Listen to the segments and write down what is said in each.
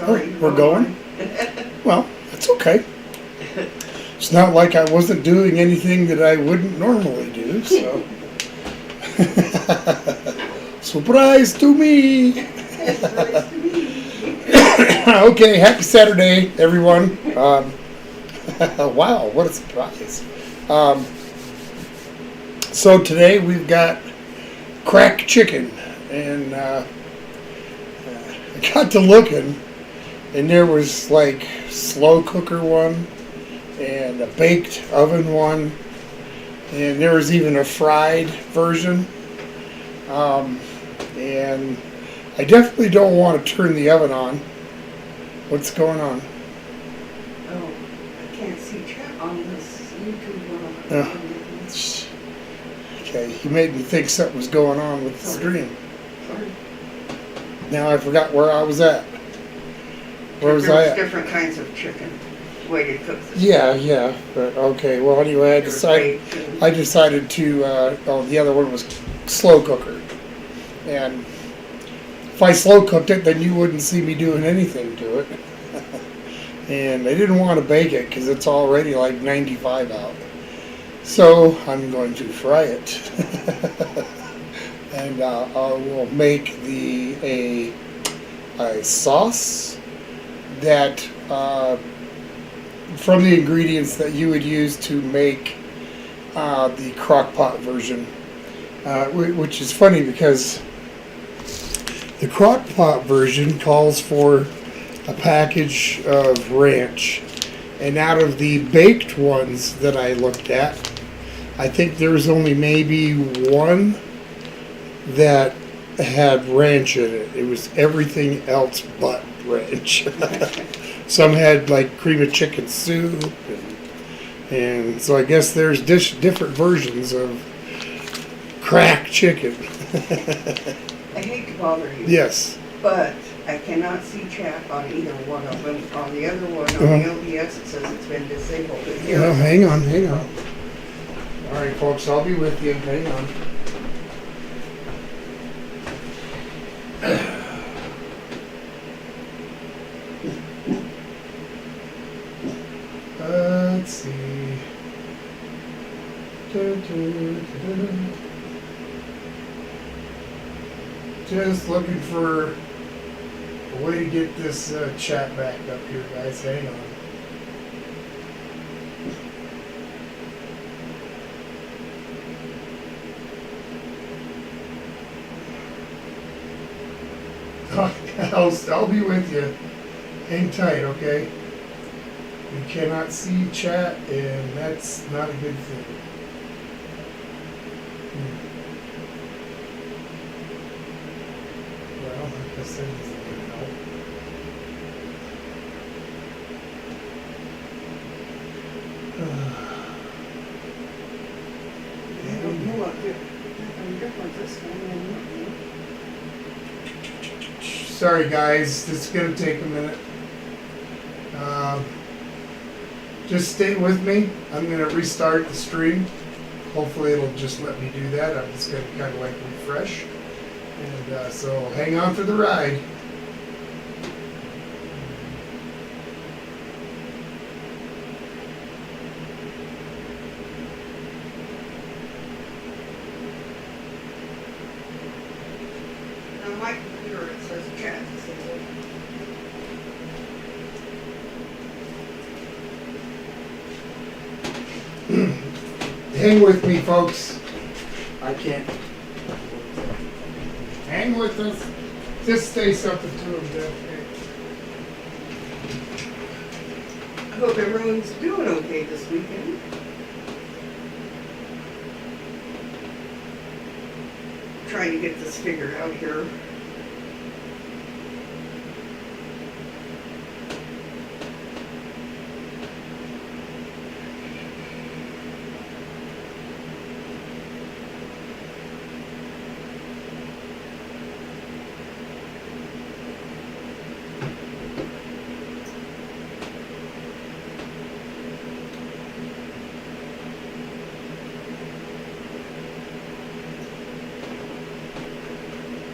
Sorry. Oh, we're going? Well, that's okay. It's not like I wasn't doing anything that I wouldn't normally do, so. Surprise to me! Surprise to me. Okay, happy Saturday, everyone. Wow, what a surprise. So today we've got cracked chicken, and I got to looking, and there was like slow cooker one, and a baked oven one, and there was even a fried version. And I definitely don't want to turn the oven on. What's going on? Oh, I can't see chat on this YouTube. Oh. Okay, you made me think something was going on with the stream. Sorry. Now I forgot where I was at. Where was I There's at? different kinds of chicken. Way to cook this. Yeah, but okay. Well, anyway, I decided to. The other one was slow cooker, and if I slow cooked it, then you wouldn't see me doing anything to it. And I didn't want to bake it because it's already like 95 out. So I'm going to fry it, and I will make a sauce that from the ingredients that you would use to make the crock pot version, which is funny because the crock pot version calls for a package of ranch, and out of the baked ones that I looked at, I think there's only maybe one that had ranch in it. It was everything else but ranch. Some had like cream of chicken soup, and so I guess there's different versions of cracked chicken. I hate to bother you. Yes. But I cannot see chat on either one of them. On the other one, on the OBS, it says it's been disabled. But here, Well, hang on. All right, folks, I'll be with you. Hang on. Let's see. Just looking for a way to get this chat back up here, guys. Hang on. I'll be with you. Hang tight, okay? You cannot see chat, and that's not a good thing. Well, I guess that isn't going to help. you look good. I'm different this one than you. Sorry, guys. This is going to take a minute. Just stay with me. I'm going to restart the stream. Hopefully it'll just let me do that. I'm just going to kind of like refresh. And so hang on for the ride. On my computer, it says chat disabled. Hang with me, folks. I can't. Hang with us. Just say something to them, okay? I hope everyone's doing okay this weekend. Trying to get this figured out here.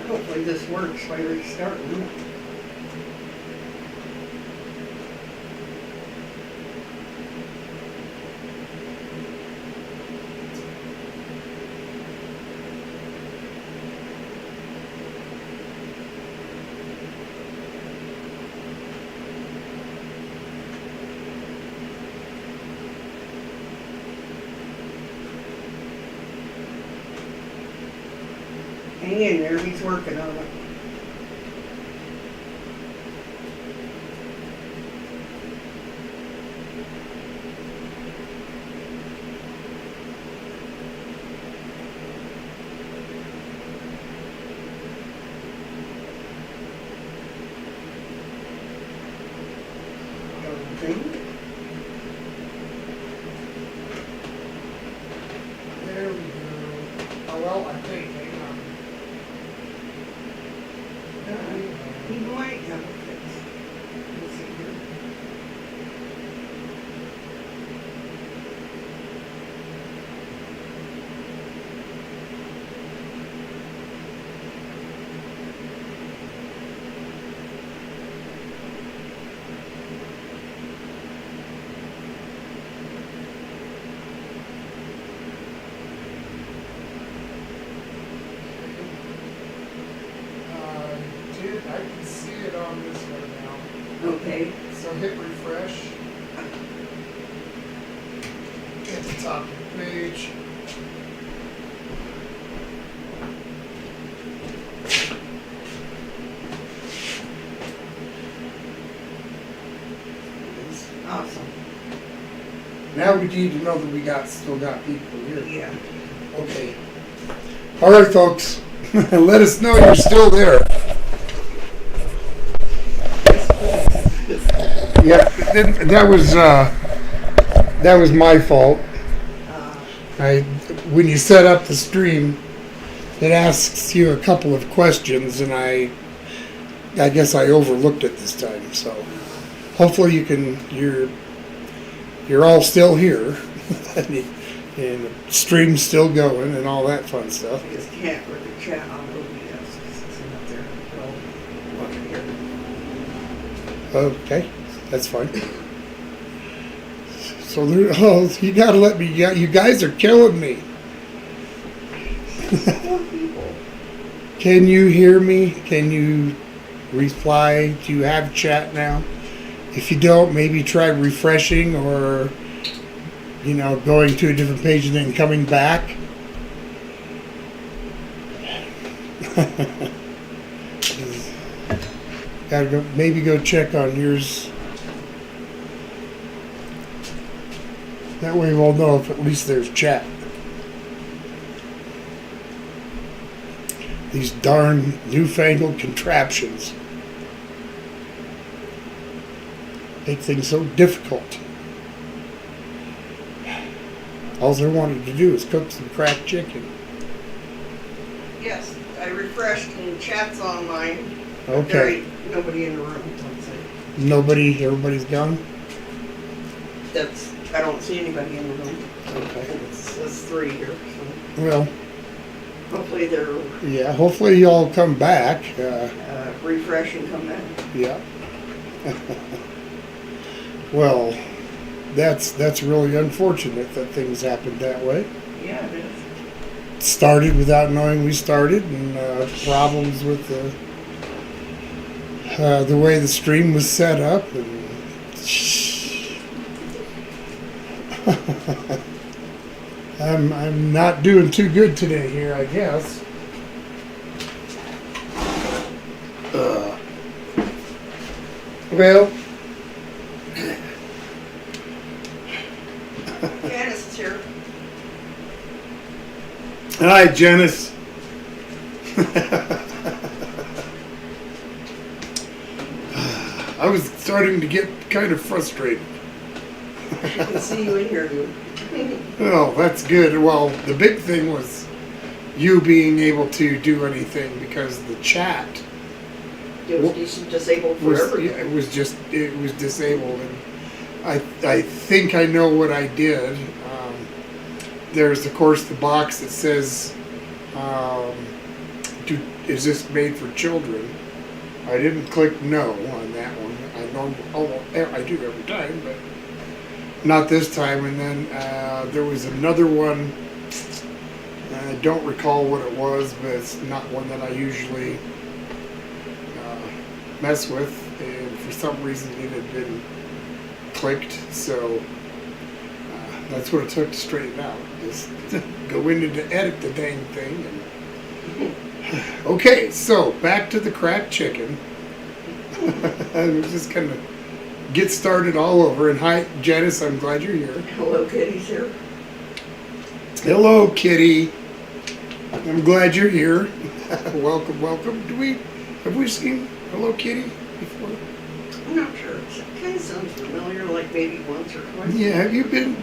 Hopefully this works by restarting. Jeremy's working on it. Thing. There we go. Oh, well, I think, hang on. He might have a fix. Let's see here. I can see it on this one now. Okay. So hit refresh. At the top of the page. Awesome. Now we need to know that we still got people here. Yeah. Okay. All right, folks. Let us know you're still there. Yeah, that was my fault. When you set up the stream, it asks you a couple of questions, and I guess I overlooked it this time. So hopefully you're all still here, and the stream's still going, and all that fun stuff. I just can't really chat on OBS because it's not there. Well, look here. Okay, that's fine. So you gotta let me. You guys are killing me. Can you hear me? Can you reply? Do you have chat now? If you don't, maybe try refreshing or, going to a different page and then coming back. Gotta maybe go check on yours. That way we'll know if at least there's chat. These darn newfangled contraptions make things so difficult. All they wanted to do is cook some cracked chicken. Yes, I refreshed and chat's online. Okay. There ain't nobody in the room. Let's see. Nobody, everybody's gone? I don't see anybody in the room. Okay. It's 3 here. So Well, hopefully they're yeah, hopefully you all come back. refresh and come back. Yeah. Well, that's really unfortunate that things happened that way. Yeah, it is. It started without knowing we started, and problems with the way the stream was set up, and I'm not doing too good today here, I guess. Well, Janice is here. hi, Janice. I was starting to get kind of frustrated. She can see you and hear you. Oh, that's good. Well, the big thing was you being able to do anything because the chat It was disabled for was, everything. it was disabled, and I think I know what I did. There's of course the box that says, "Is this made for children?" I didn't click no on that one. I do every time, but not this time. And then there was another one. I don't recall what it was, but it's not one that I usually mess with. And for some reason, it had been clicked, so that's what it took to straighten out. Just go in and edit the dang thing, and Okay, so back to the cracked chicken. I'm just gonna get started all over. And hi, Janice, I'm glad you're here. Hello, Kitty's here. Hello, Kitty. I'm glad you're here. Welcome, welcome. Have we seen Hello Kitty before? I'm not sure. It kind of sounds familiar, like maybe once or twice. Yeah, have you been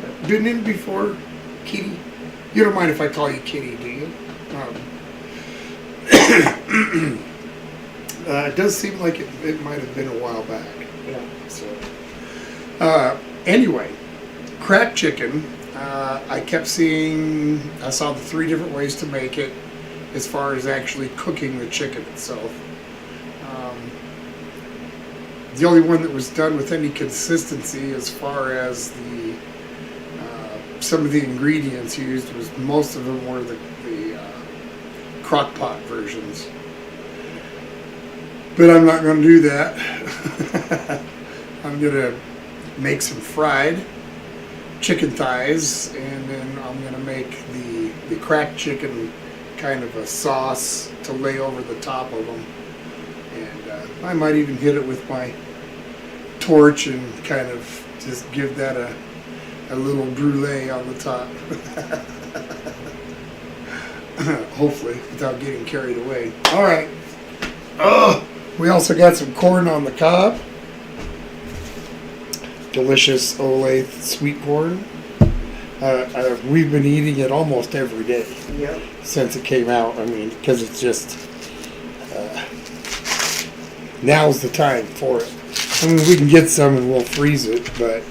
in before, Kitty? You don't mind if I call you Kitty, do you? It does seem like it might have been a while back. Yeah. So, anyway, cracked chicken. I kept seeing. I saw the 3 different ways to make it, as far as actually cooking the chicken itself. The only one that was done with any consistency, as far as the some of the ingredients used, was most of them were the crock pot versions. But I'm not going to do that. I'm going to make some fried chicken thighs, and then I'm going to make the cracked chicken kind of a sauce to lay over the top of them. And I might even hit it with my torch and kind of just give that a little brulee on the top. Hopefully, without getting carried away. All right. We also got some corn on the cob. Delicious Olathe sweet corn. We've been eating it almost every day Yep. since it came out. I mean, because it's just now's the time for it. I mean, we can get some and we'll freeze it, but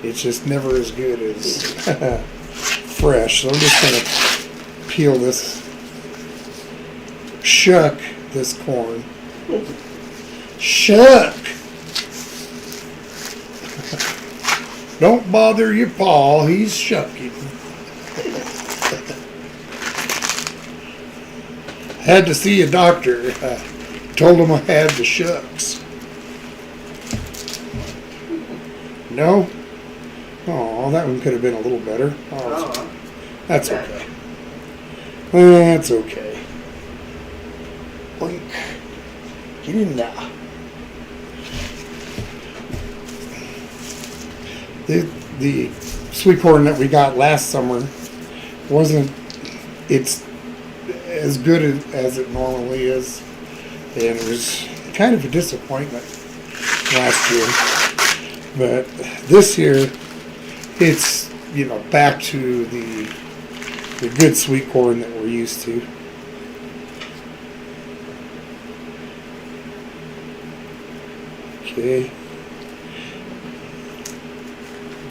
it's just never as good as fresh. So I'm just gonna peel this, shuck this corn. Shuck! Don't bother your paw, he's shucking. Had to see a doctor. Told him I had the shucks. No? Oh, that one could have been a little better. Oh, that's okay. That's okay. Boink. Get in there. The sweet corn that we got last summer wasn't, it's as good as it normally is. And it was kind of a disappointment last year. But this year, it's, back to the good sweet corn that we're used to. Okay.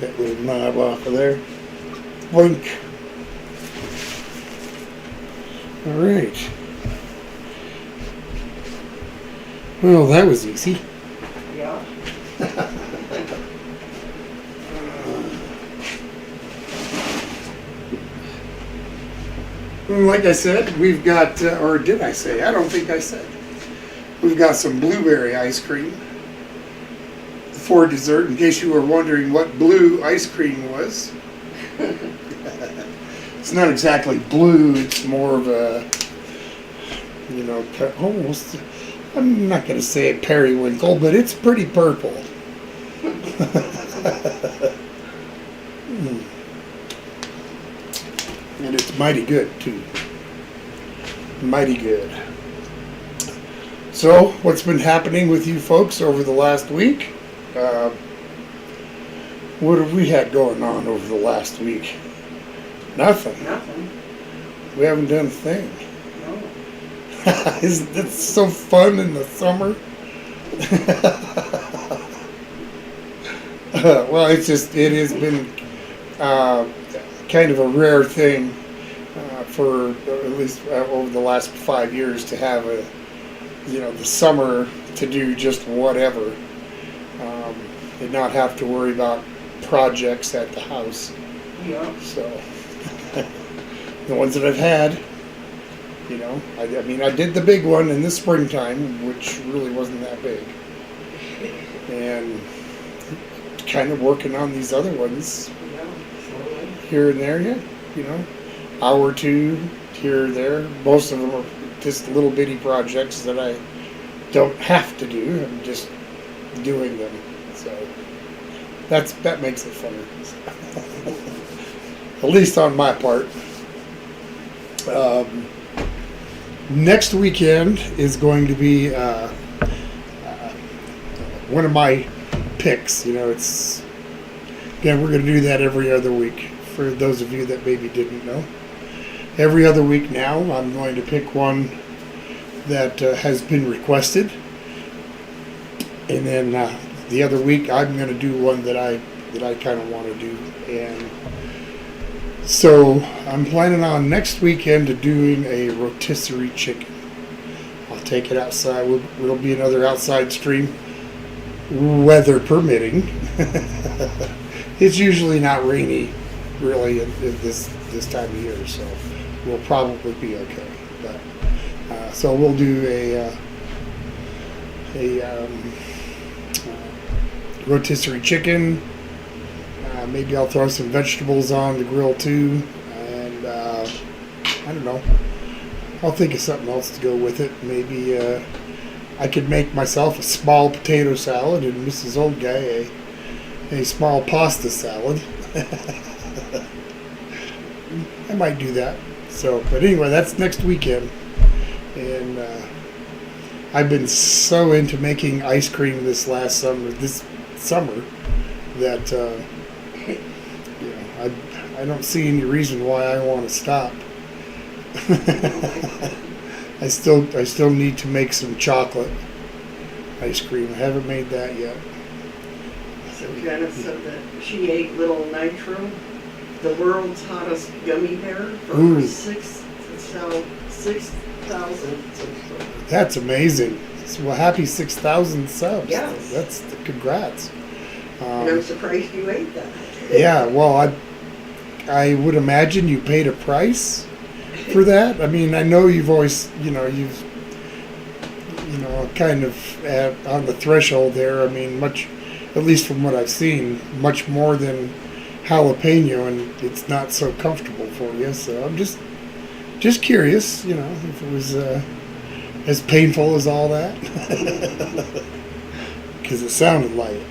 That little knob off of there. Boink. All right. Well, that was easy. Yeah. Like I said, we've got, or did I say? I don't think I said. We've got some blueberry ice cream for dessert, in case you were wondering what blue ice cream was. It's not exactly blue, it's more of a, almost, I'm not going to say periwinkle, but it's pretty purple. And it's mighty good, too. Mighty good. So, what's been happening with you folks over the last week? What have we had going on over the last week? Nothing. Nothing. We haven't done a thing. No. Isn't that so fun in the summer? Well, it has been kind of a rare thing for at least over the last 5 years to have the summer to do just whatever, and not have to worry about projects at the house. Yeah. So the ones that I've had, I did the big one in the springtime, which really wasn't that big, and kind of working on these other ones Yeah. Slowly. here and there. Yeah, hour or two here or there. Most of them are just little bitty projects that I don't have to do. I'm just doing them. So that makes it funner. At least on my part. Next weekend is going to be one of my picks. It's again, we're going to do that every other week. For those of you that maybe didn't know, every other week now, I'm going to pick one that has been requested, and then the other week I'm going to do one that I kind of want to do, and so I'm planning on next weekend to doing a rotisserie chicken. I'll take it outside. It'll be another outside stream, weather permitting. It's usually not rainy, really, at this time of year, so we'll probably be okay. But so we'll do a rotisserie chicken. Maybe I'll throw some vegetables on the grill too, and I don't know. I'll think of something else to go with it. Maybe I could make myself a small potato salad, and Mrs. Old Guy a small pasta salad. I might do that. So, but anyway, that's next weekend, and I've been so into making ice cream this summer, that I don't see any reason why I want to stop. I still need to make some chocolate ice cream. I haven't made that yet. So Jenna said that she ate Little Nitro, the world's hottest gummy bear, for 6,000 subscribers. That's amazing. Well, happy 6,000 subs. Yes. That's congrats. And I'm surprised you ate that. Yeah, well, I would imagine you paid a price for that. I mean, I know you've always, kind of on the threshold there. I mean, much, at least from what I've seen, much more than jalapeno, and it's not so comfortable for you. So I'm just curious, if it was as painful as all that, because it sounded like it.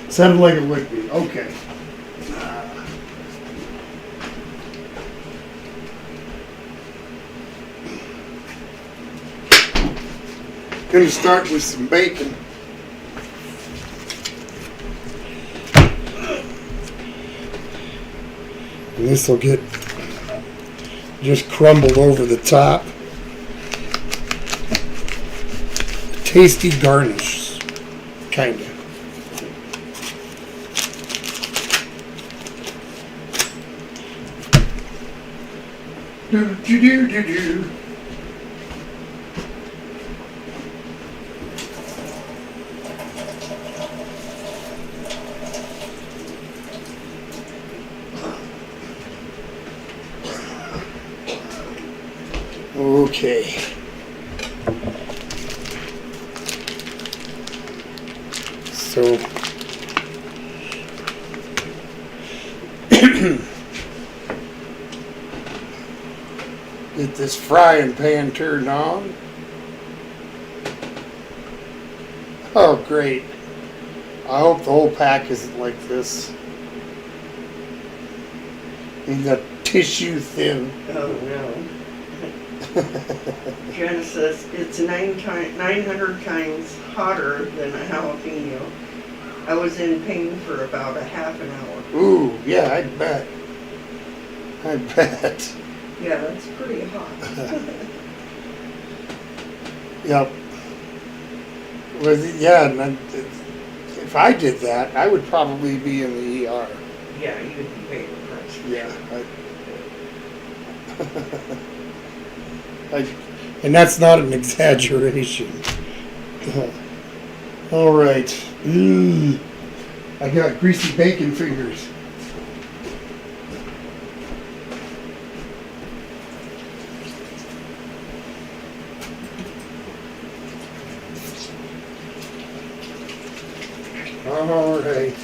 Sounded like it would be. Okay. Gonna start with some bacon. And this will get just crumbled over the top. Tasty garnish, kind of. Do. Okay. So get this frying pan turned on. Oh, great. I hope the whole pack isn't like this. In the tissue thin. Oh, no. Jenna says it's 900 times hotter than a jalapeno. I was in pain for about a half an hour. Ooh, yeah, I bet. Yeah, that's pretty hot. Yep. Well, yeah, and if I did that, I would probably be in the ER. Yeah, you would be paying the price. Yeah. And that's not an exaggeration. All right. I got greasy bacon fingers. All right.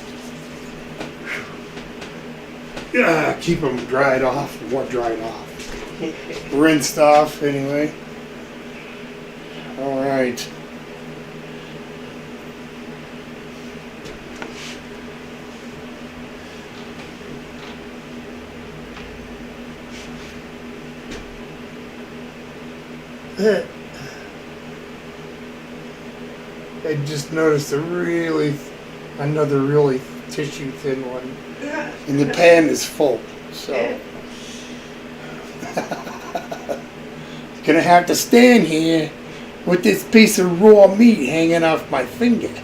keep them dried off. What dried off? Rinsed off, anyway. All right. I just noticed another really tissue thin one, and the pan is full. So gonna have to stand here with this piece of raw meat hanging off my finger.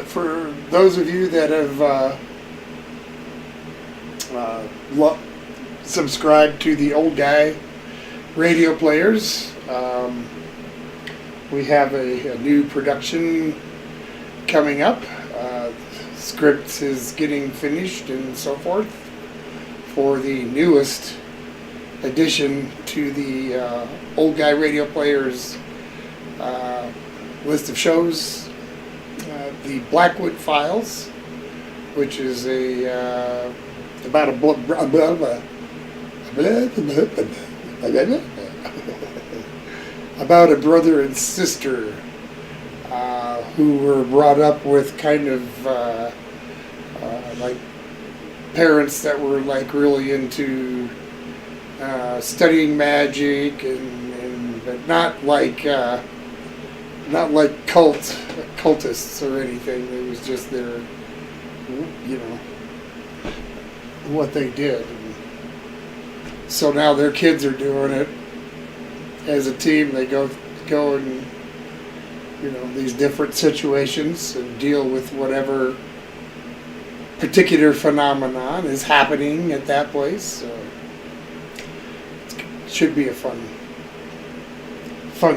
For those of you that have subscribed to the Old Guy radio players, we have a new production coming up. Script is getting finished and so forth for the newest addition to the Old Guy radio players list of shows. The Blackwood Files, which is about about a brother and sister who were brought up with kind of like parents that were like really into studying magic but not like cultists or anything. It was just their, what they did. And so now their kids are doing it as a team. They go and these different situations and deal with whatever particular phenomenon is happening at that place. So it should be a fun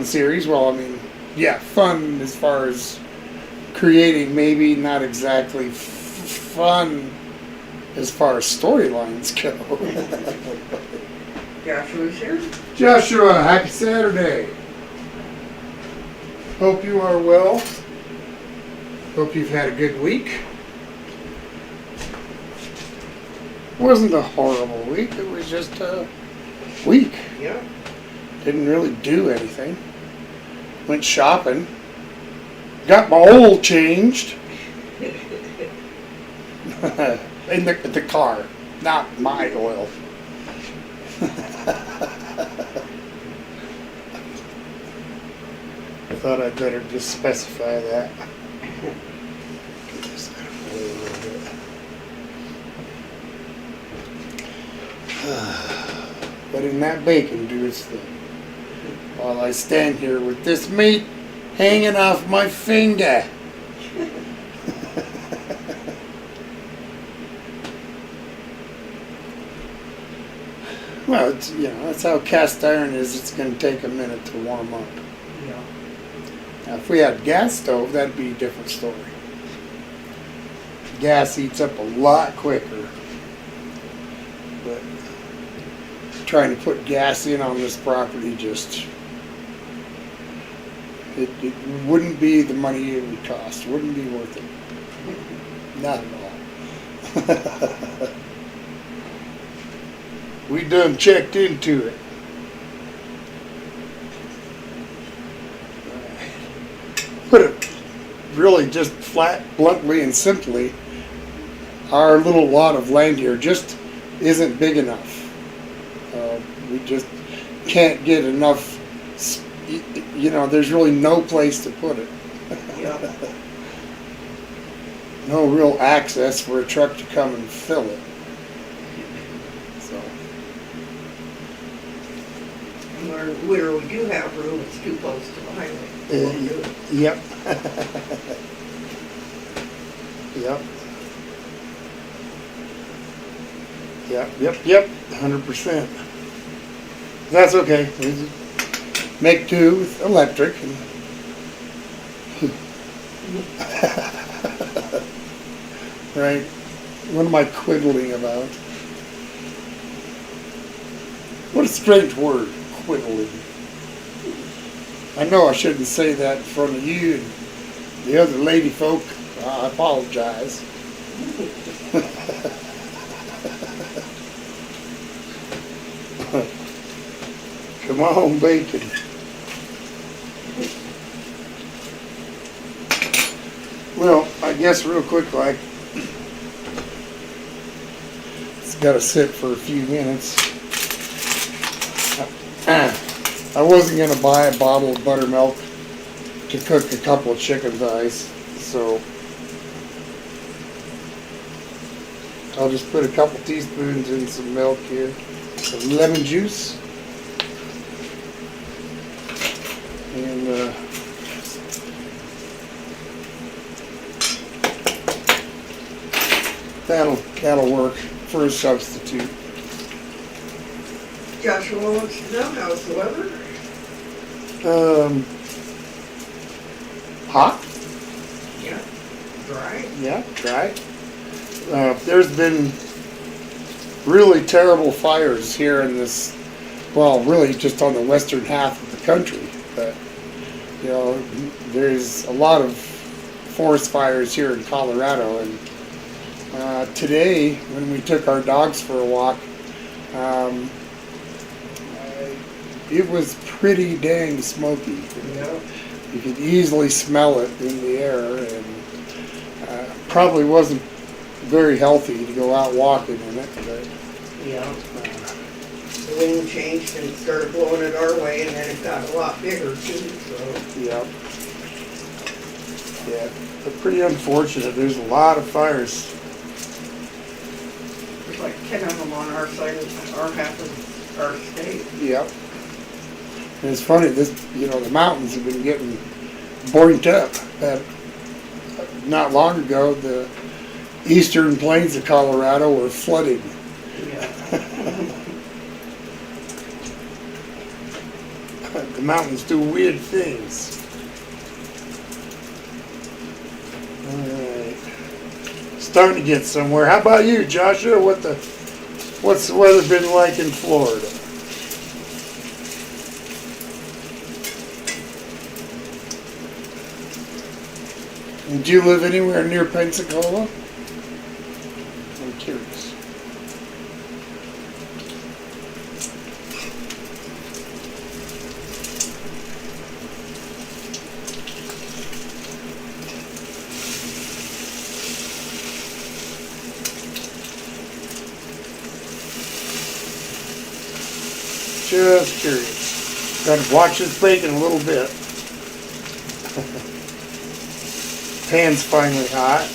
series. Well, fun as far as creating, maybe not exactly fun as far as storylines go. Joshua's here. Joshua, happy Saturday. Hope you are well. Hope you've had a good week. It wasn't a horrible week. It was just a week. Yeah. Didn't really do anything. Went shopping. Got my oil changed. In the car. Not my oil. I thought I'd better just specify that. Get this out of the way a little bit. Letting that bacon do its thing. While I stand here with this meat hanging off my finger. Well, that's how cast iron is. It's going to take a minute to warm up. Yeah. Now, if we had a gas stove, that'd be a different story. Gas eats up a lot quicker. But trying to put gas in on this property it wouldn't be the money it would cost. It wouldn't be worth it. Not at all. We done checked into it. Put it really just flat, bluntly and simply, our little lot of land here just isn't big enough. We just can't get enough, there's really no place to put it. Yeah. No real access for a truck to come and fill it. So. Where we do have room, it's too close to the highway. Yep. Yep. 100%. That's okay. We just make do with electric. Right. What am I quibbling about? What a strange word, quibbling. I know I shouldn't say that in front of you and the other lady folk. I apologize. Come on, bacon. Well, I guess real quick, like, it's got to sit for a few minutes. I wasn't going to buy a bottle of buttermilk to cook a couple of chicken thighs, so I'll just put a couple teaspoons in some milk here, some lemon juice, and that'll work for a substitute. Joshua wants to know, how's the weather? Hot? Yeah. Dry? Yeah, dry. There's been really terrible fires here in this, well, really just on the western half of the country. But, you know, there's a lot of forest fires here in Colorado. And today, when we took our dogs for a walk, it was pretty dang smoky. Yeah. You could easily smell it in the air, and probably wasn't very healthy to go out walking in it. But, Yeah. The wind changed and started blowing it our way, and then it got a lot bigger too, so. yeah, but pretty unfortunate. There's a lot of fires. There's like 10 of them on our side of our half of our state. Yep. And it's funny, the mountains have been getting burnt up. Not long ago, the eastern plains of Colorado were flooded. Yeah. The mountains do weird things. Alright. Starting to get somewhere. How about you, Joshua? What's the weather been like in Florida? Do you live anywhere near Pensacola? I'm curious. Just curious. Gotta watch this bacon a little bit. Pan's finally hot.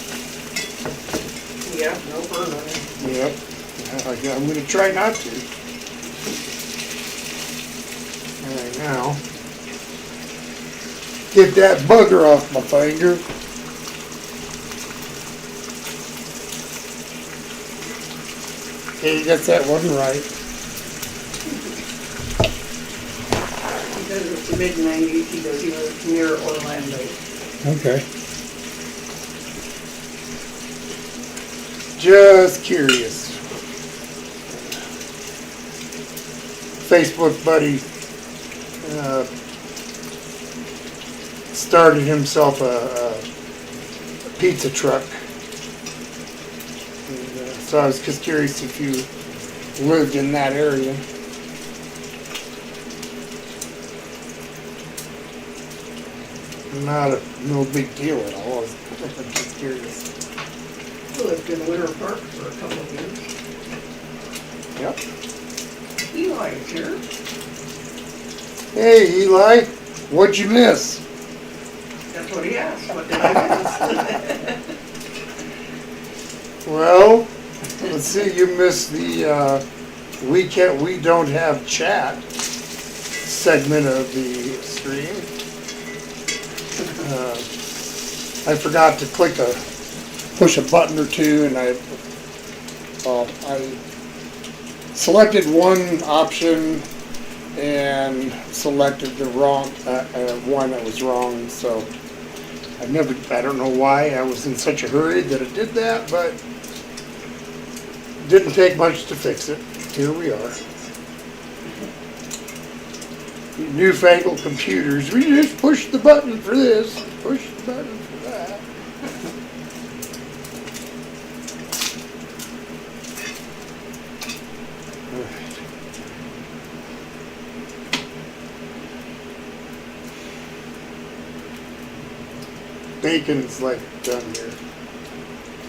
Yeah, no burn on it. Yep. I'm gonna try not to. Alright, now. Get that bugger off my finger. Okay, you got that one right. Because it's the mid-90s, he goes, he lives near Orlando. Okay. Just curious. Facebook buddy started himself a pizza truck. And, so I was just curious if you lived in that area. No big deal at all. I was just curious. He lived in Winter Park for a couple of years. Yep. Eli's here. Hey, Eli, what'd you miss? That's what he asked. What did I miss? Well, let's see. You missed the we don't have chat segment of the stream. I forgot to push a button or two, and I selected one option and selected the wrong one that was wrong. So I don't know why I was in such a hurry that I did that, but it didn't take much to fix it. Here we are. newfangled computers. We just push the button for this, push the button for that. Bacon's like done here.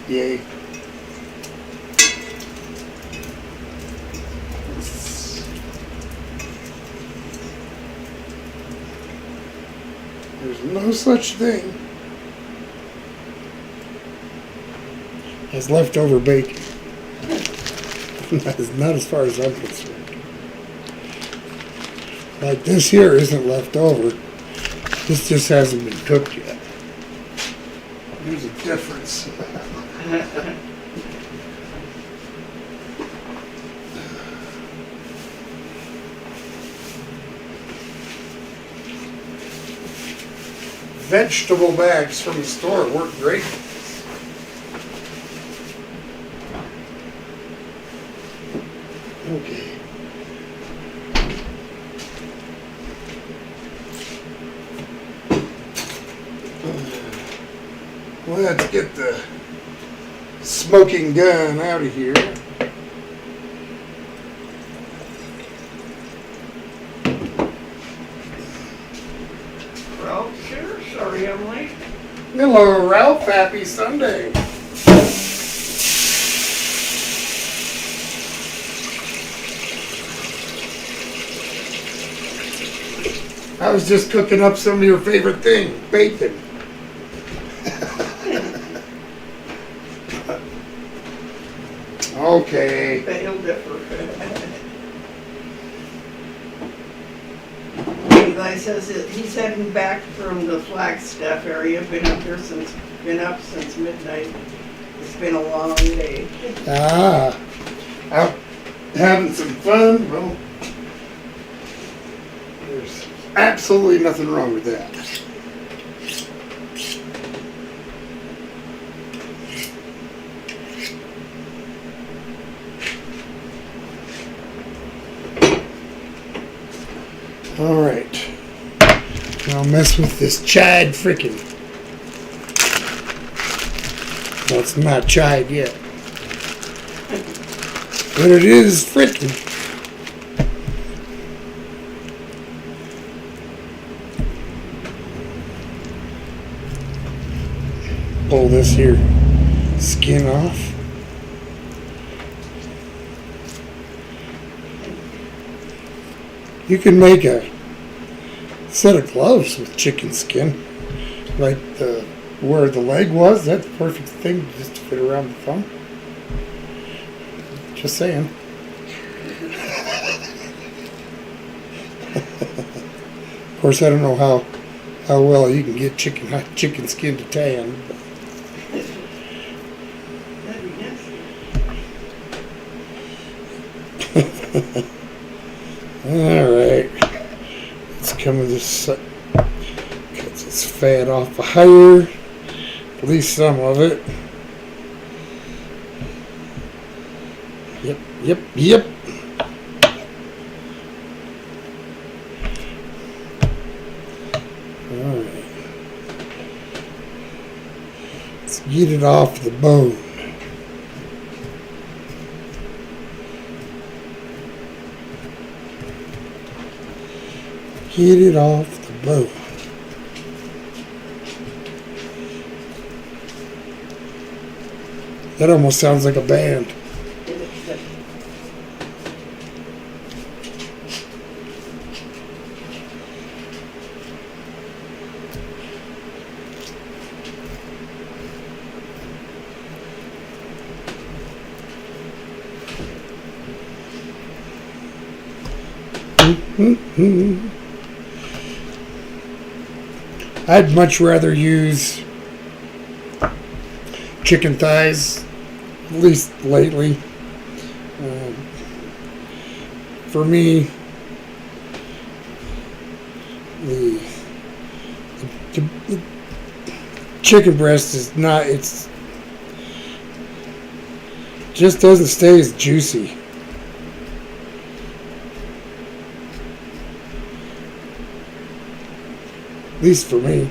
Yay. There's no such thing as leftover bacon. Not as far as I'm concerned. Like this here isn't left over. This just hasn't been cooked yet. There's a difference. Vegetable bags from the store work great. Okay. Let's get the smoking gun out of here. Ralph's here. Sorry I'm late. Hello, Ralph. Happy Sunday. I was just cooking up some of your favorite thing, bacon. Okay. But he'll differ. Eli says that he's heading back from the Flagstaff area. Been up since midnight. It's been a long day. Ah, out having some fun. Well, there's absolutely nothing wrong with that. All right. Now mess with this chide frickin'. Well, it's not chide yet. But it is frickin'. Pull this here skin off. You can make a set of gloves with chicken skin, like where the leg was. That's the perfect thing just to fit around the thumb. Just saying. Of course, I don't know how well you can get chicken skin to tan. That'd be nice. All right. Let's come with this. Cut this fat off of here. At least some of it. Yep. All right. Let's get it off the bone. Get it off the bone. That almost sounds like a band. I'd much rather use chicken thighs, at least lately. For me, the chicken breast is not, it's just doesn't stay as juicy. least for me.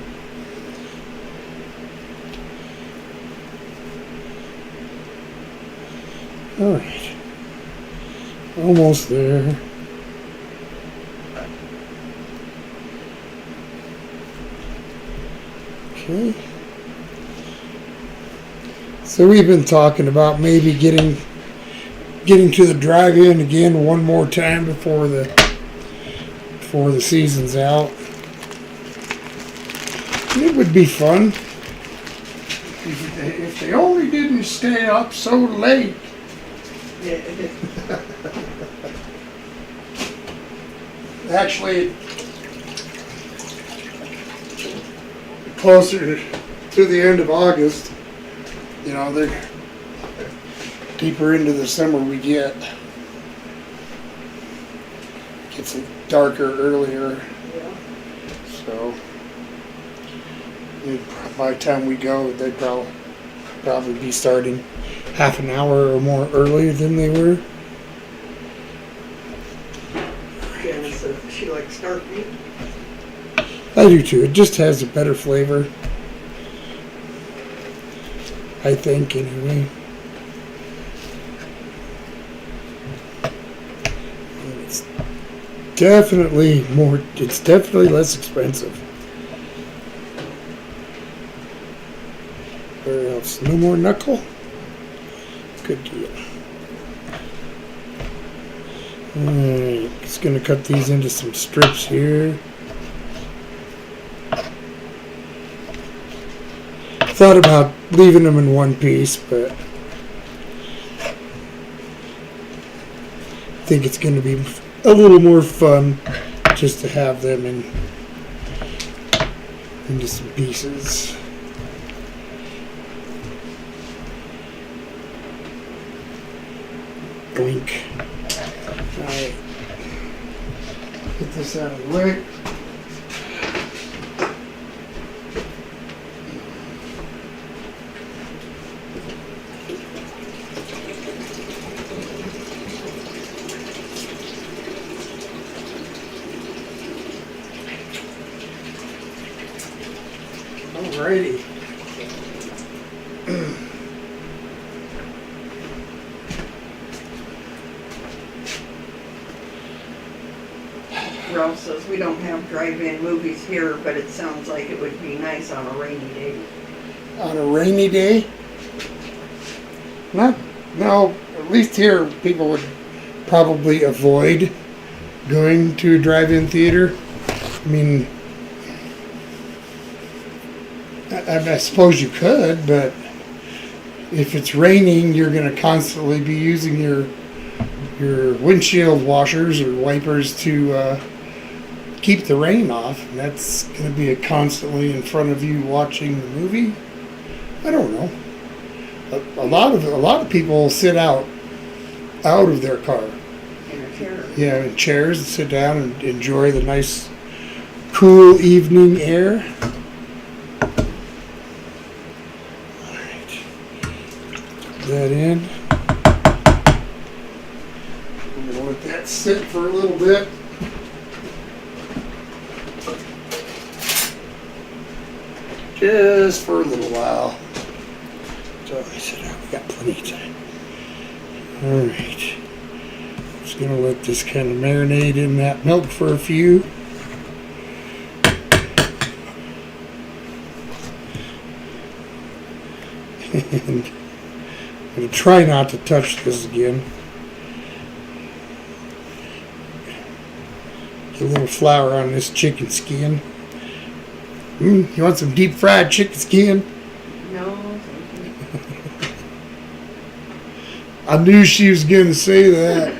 All right, almost there. Okay. So we've been talking about maybe getting to the drive-in again one more time before the season's out. It would be fun if they only didn't stay up so late. Yeah. Actually, closer to the end of August, you know, they're deeper into the summer we get. Gets darker earlier, Yeah. so by the time we go, they'd probably be starting half an hour or more earlier than they were. Janice says she likes dark meat. I do too. It just has a better flavor, I think, anyway. And it's definitely less expensive. Where else? No more knuckle? Good deal. Alright, just gonna cut these into some strips here. Thought about leaving them in one piece, but I think it's going to be a little more fun just to have them into some pieces. Blink. Alright. Get this out of the way. Alrighty. Ralph says we don't have drive-in movies here, but it sounds like it would be nice on a rainy day. On a rainy day? No, at least here people would probably avoid going to a drive-in theater. I mean, I suppose you could, but if it's raining, you're going to constantly be using your windshield washers or wipers to keep the rain off. And that's going to be constantly in front of you watching the movie. I don't know. A lot of people sit out of their car. In a chair. Yeah, in chairs and sit down and enjoy the nice, cool evening air. That in. I'm going to let that sit for a little bit. Just for a little while. So I sit down. We got plenty of time. Alright. Just going to let this kind of marinate in that milk for a few. And I'm going to try not to touch this again. Get a little flour on this chicken skin. You want some deep fried chicken skin? No, thank you. I knew she was going to say that.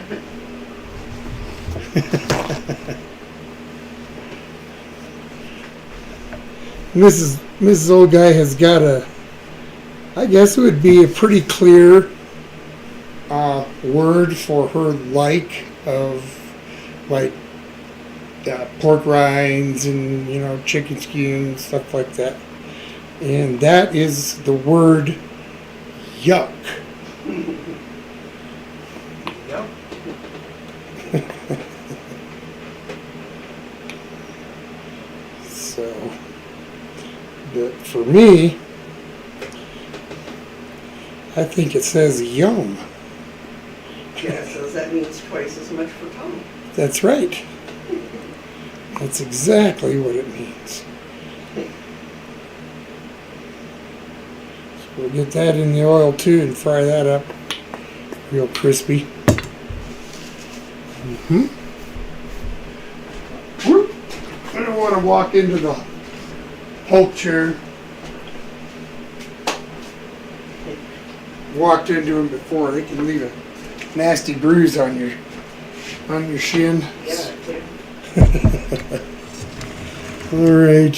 Mrs. Old Guy has got I guess it would be a pretty clear word for her of pork rinds and chicken skin, stuff like that, and that is the word yuck. Yep. So for me, I think it says yum. Yeah, so that means twice as much for Tom. That's right. That's exactly what it means. So we'll get that in the oil too and fry that up real crispy. I don't want to walk into the Hulk chair. Walked into him before. They can leave a nasty bruise on your shin. Yeah, okay. All right.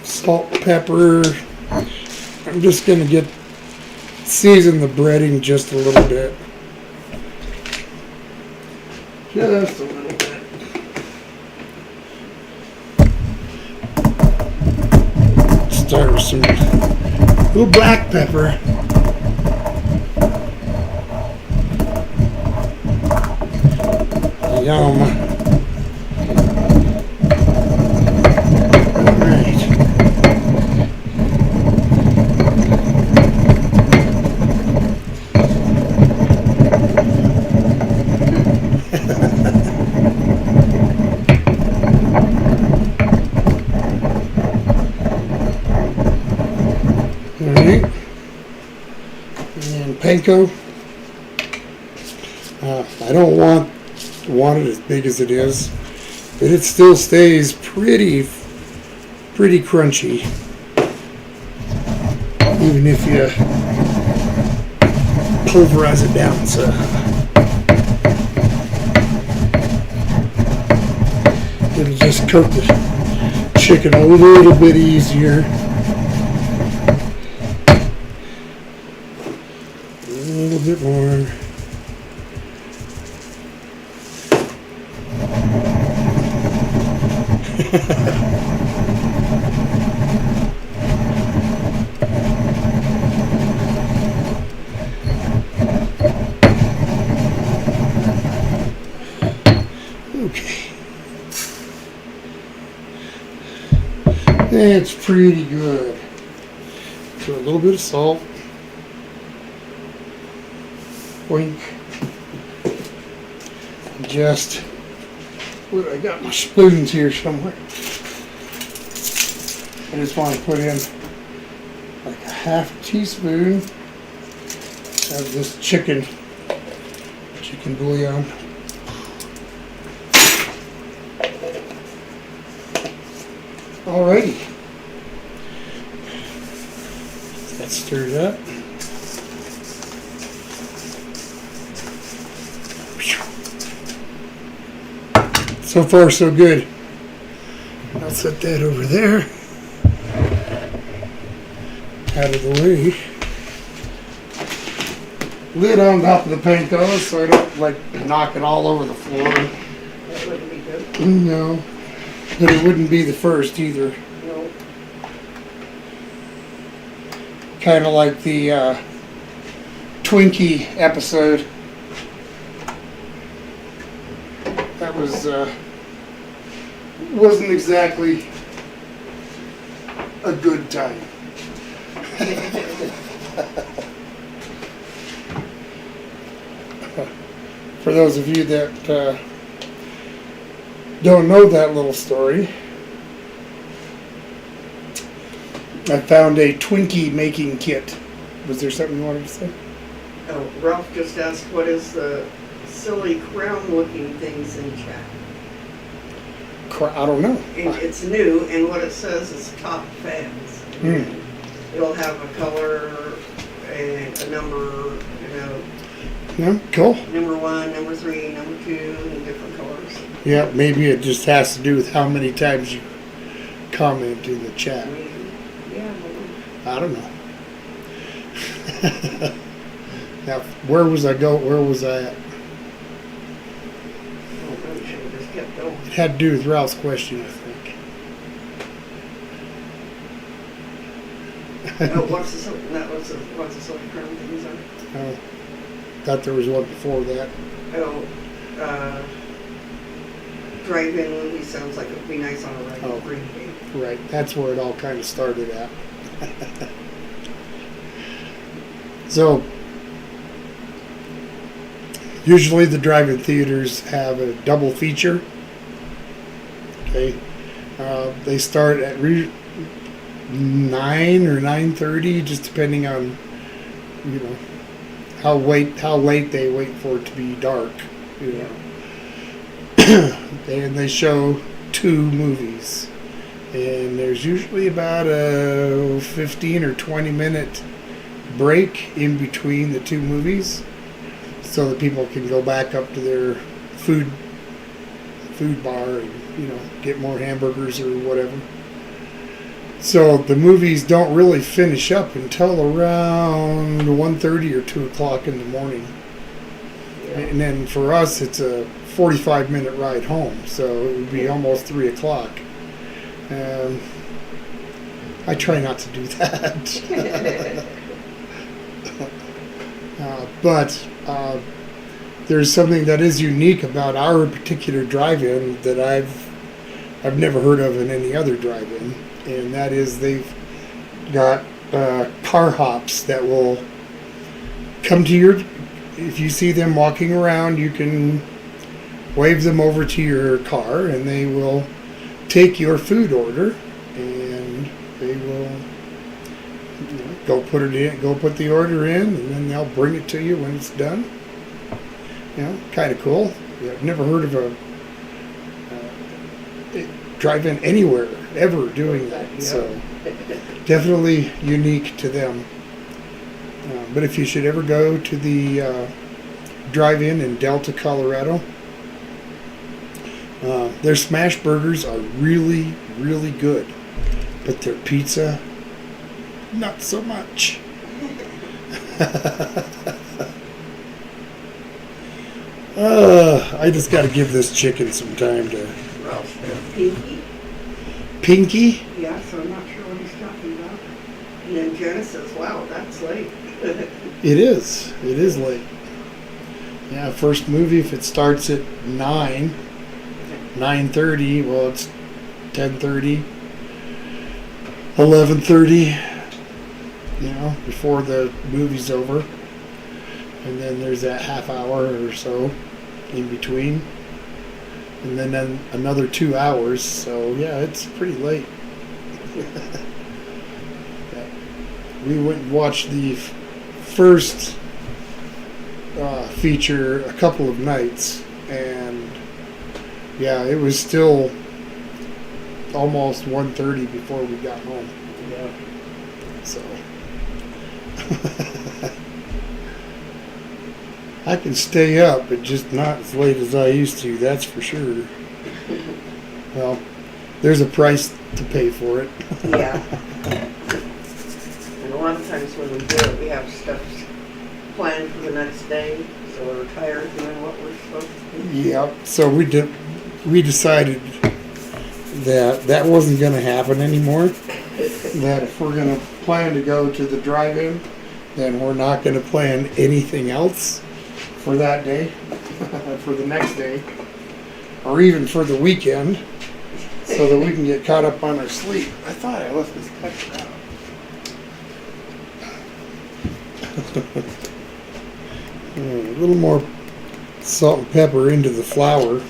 Salt, pepper. I'm just gonna season the breading just a little bit. Just a little bit. Start with some little black pepper. Yum. All right. All right. And panko. I don't want it as big as it is, but it still stays pretty crunchy, even if you pulverize it down. So it'll just coat the chicken a little bit easier. A little bit more. Okay. That's pretty good. So a little bit of salt. Wink. Just, I got my spoons here somewhere. I just want to put in like a half teaspoon of this chicken bouillon. Alrighty. That's stirred up. So far, so good. I'll set that over there. Out of the way. Lid on top of the panko so I don't knock it all over the floor. That wouldn't be good. No. But it wouldn't be the first either. No. Kind of like the Twinkie episode. That wasn't exactly a good time. For those of you that don't know that little story, I found a Twinkie making kit. Was there something you wanted to say? Oh, Ralph just asked what is the silly crown-looking things in chat. I don't know. And it's new, and what it says is top fans. It'll have a color and a number, Yeah, cool. number 1, number 3, number 2, and different colors. Yeah, maybe it just has to do with how many times you comment in the chat. Yeah, I don't know. Now, where was I at? oh, really should have just kept going. It had to do with Ralph's question, I think. Oh, what's the silly crown things are? Oh, thought there was one before that. Oh, drive-in movie sounds like it would be nice on a Oh. rainy day. Right, that's where it all kind of started at. So, usually the drive-in theaters have a double feature. Okay, they start at 9 or 9:30, just depending on, you know, how late they wait for it to be dark. You know, and they show 2 movies, and there's usually about a 15 or 20-minute break in between the 2 movies, so that people can go back up to their food bar and, you know, get more hamburgers or whatever. So the movies don't really finish up until around 1:30 or 2 o'clock in the morning. Yeah. And then for us, it's a 45-minute ride home, so it would be almost 3 o'clock. I try not to do that. But there's something that is unique about our particular drive-in that I've never heard of in any other drive-in, and that is they've got car hops that will come to your. If you see them walking around, you can wave them over to your car, and they will take your food order, and they will, you know, go put the order in, and then they'll bring it to you when it's done. You know, kind of cool. Yeah, I've never heard of a drive-in anywhere ever doing that. Yeah. So definitely unique to them. But if you should ever go to the drive-in in Delta, Colorado, their smash burgers are really, really good, but their pizza, not so much. I just got to give this chicken some time to. Ralph, Pinky? Pinky? Yeah, so I'm not sure what he's talking about. And then Jenna says, wow, that's late. It is. It is late. Yeah, first movie, if it starts at 9:30, well, it's 10:30, 11:30, you know, before the movie's over. And then there's that half hour or so in between. And then another 2 hours. So, yeah, it's pretty late. Yeah. We went and watched the first feature a couple of nights. And, yeah, it was still almost 1:30 before we got home. Yeah. So... I can stay up, but just not as late as I used to, that's for sure. Well, there's a price to pay for it. Yeah. And a lot of times when we do it, we have stuff planned for the next day, so we're tired of doing what we're supposed to do. Yeah, so we decided that wasn't going to happen anymore. That if we're going to plan to go to the drive-in, then we're not going to plan anything else for that day, for the next day, or even for the weekend, so that we can get caught up on our sleep. I thought I left this pepper out. A little more salt and pepper into the flour.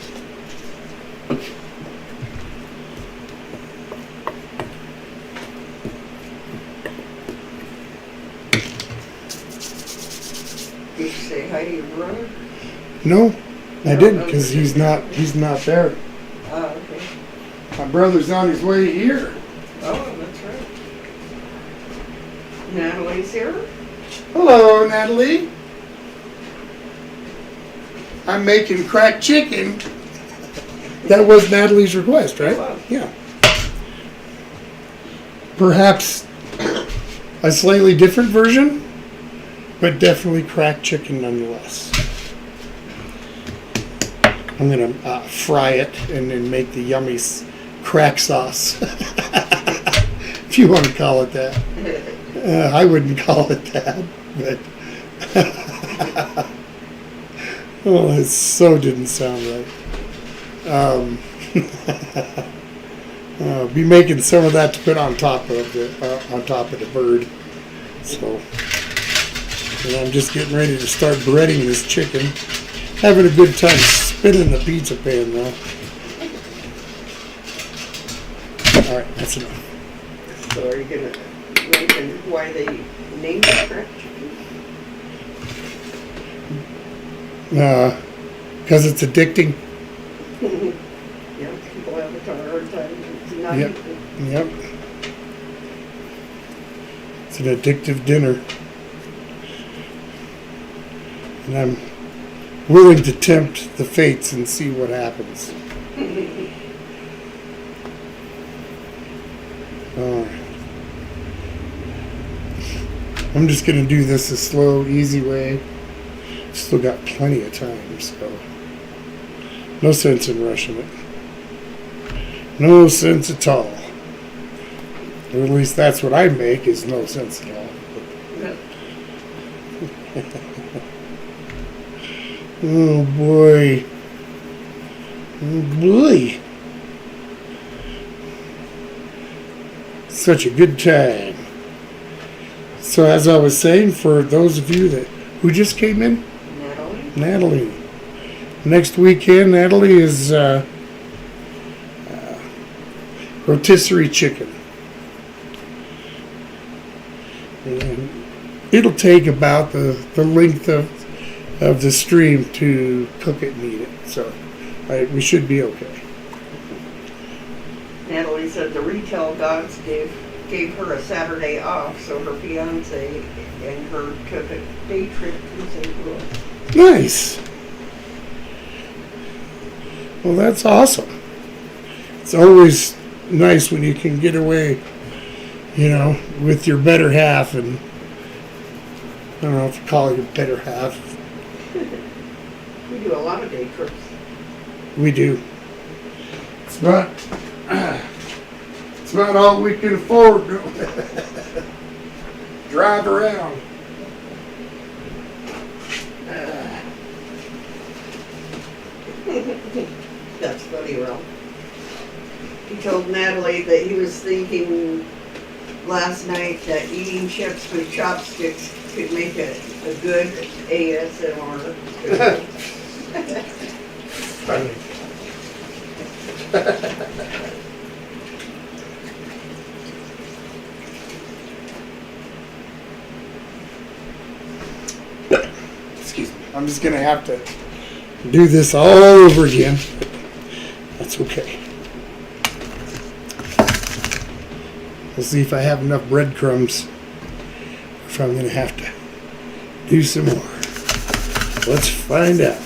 Did you say hi to your brother? No, I No, didn't, no, because you he's not there. Oh, okay. My brother's on his way here. Oh, that's right. Natalie's here? Hello, Natalie. I'm making cracked chicken. That was Natalie's request, right? It was. Yeah. Perhaps a slightly different version, but definitely cracked chicken nonetheless. I'm going to fry it and then make the yummy crack sauce, if you want to call it that. I wouldn't call it that, but oh, it so didn't sound right. Um, be making some of that to put on top of the bird. So, and I'm just getting ready to start breading this chicken. Having a good time spinning the pizza pan though. All right, that's enough. So are you gonna mention why they named it crack chicken? Because it's addicting. Yeah, people have a hard time denying Yep. it. Yep. It's an addictive dinner. And I'm willing to tempt the fates and see what happens. Alright. I'm just going to do this a slow, easy way. Still got plenty of time, so no sense in rushing it. No sense at all. Or at least that's what I make, is no sense at all. Yeah. Oh boy. Oh boy. Such a good time. So as I was saying, for those of you who just came in, Natalie. Next weekend, Natalie is rotisserie chicken. And it'll take about the length of the stream to cook it and eat it. So we should be okay. Natalie said the retail gods gave her a Saturday off, so her fiance and her took a day trip to St. Louis. Nice. Well, that's awesome. It's always nice when you can get away, with your better half, and I don't know if you call it your better half. We do a lot of day trips. We do. It's not all we can afford. Drive around. That's funny, Ralph. He told Natalie that he was thinking last night that eating chips with chopsticks could make a good ASMR. Funny. Excuse me. I'm just going to have to do this all over again. That's okay. We'll see if I have enough breadcrumbs, or if I'm going to have to do some more. Let's find out.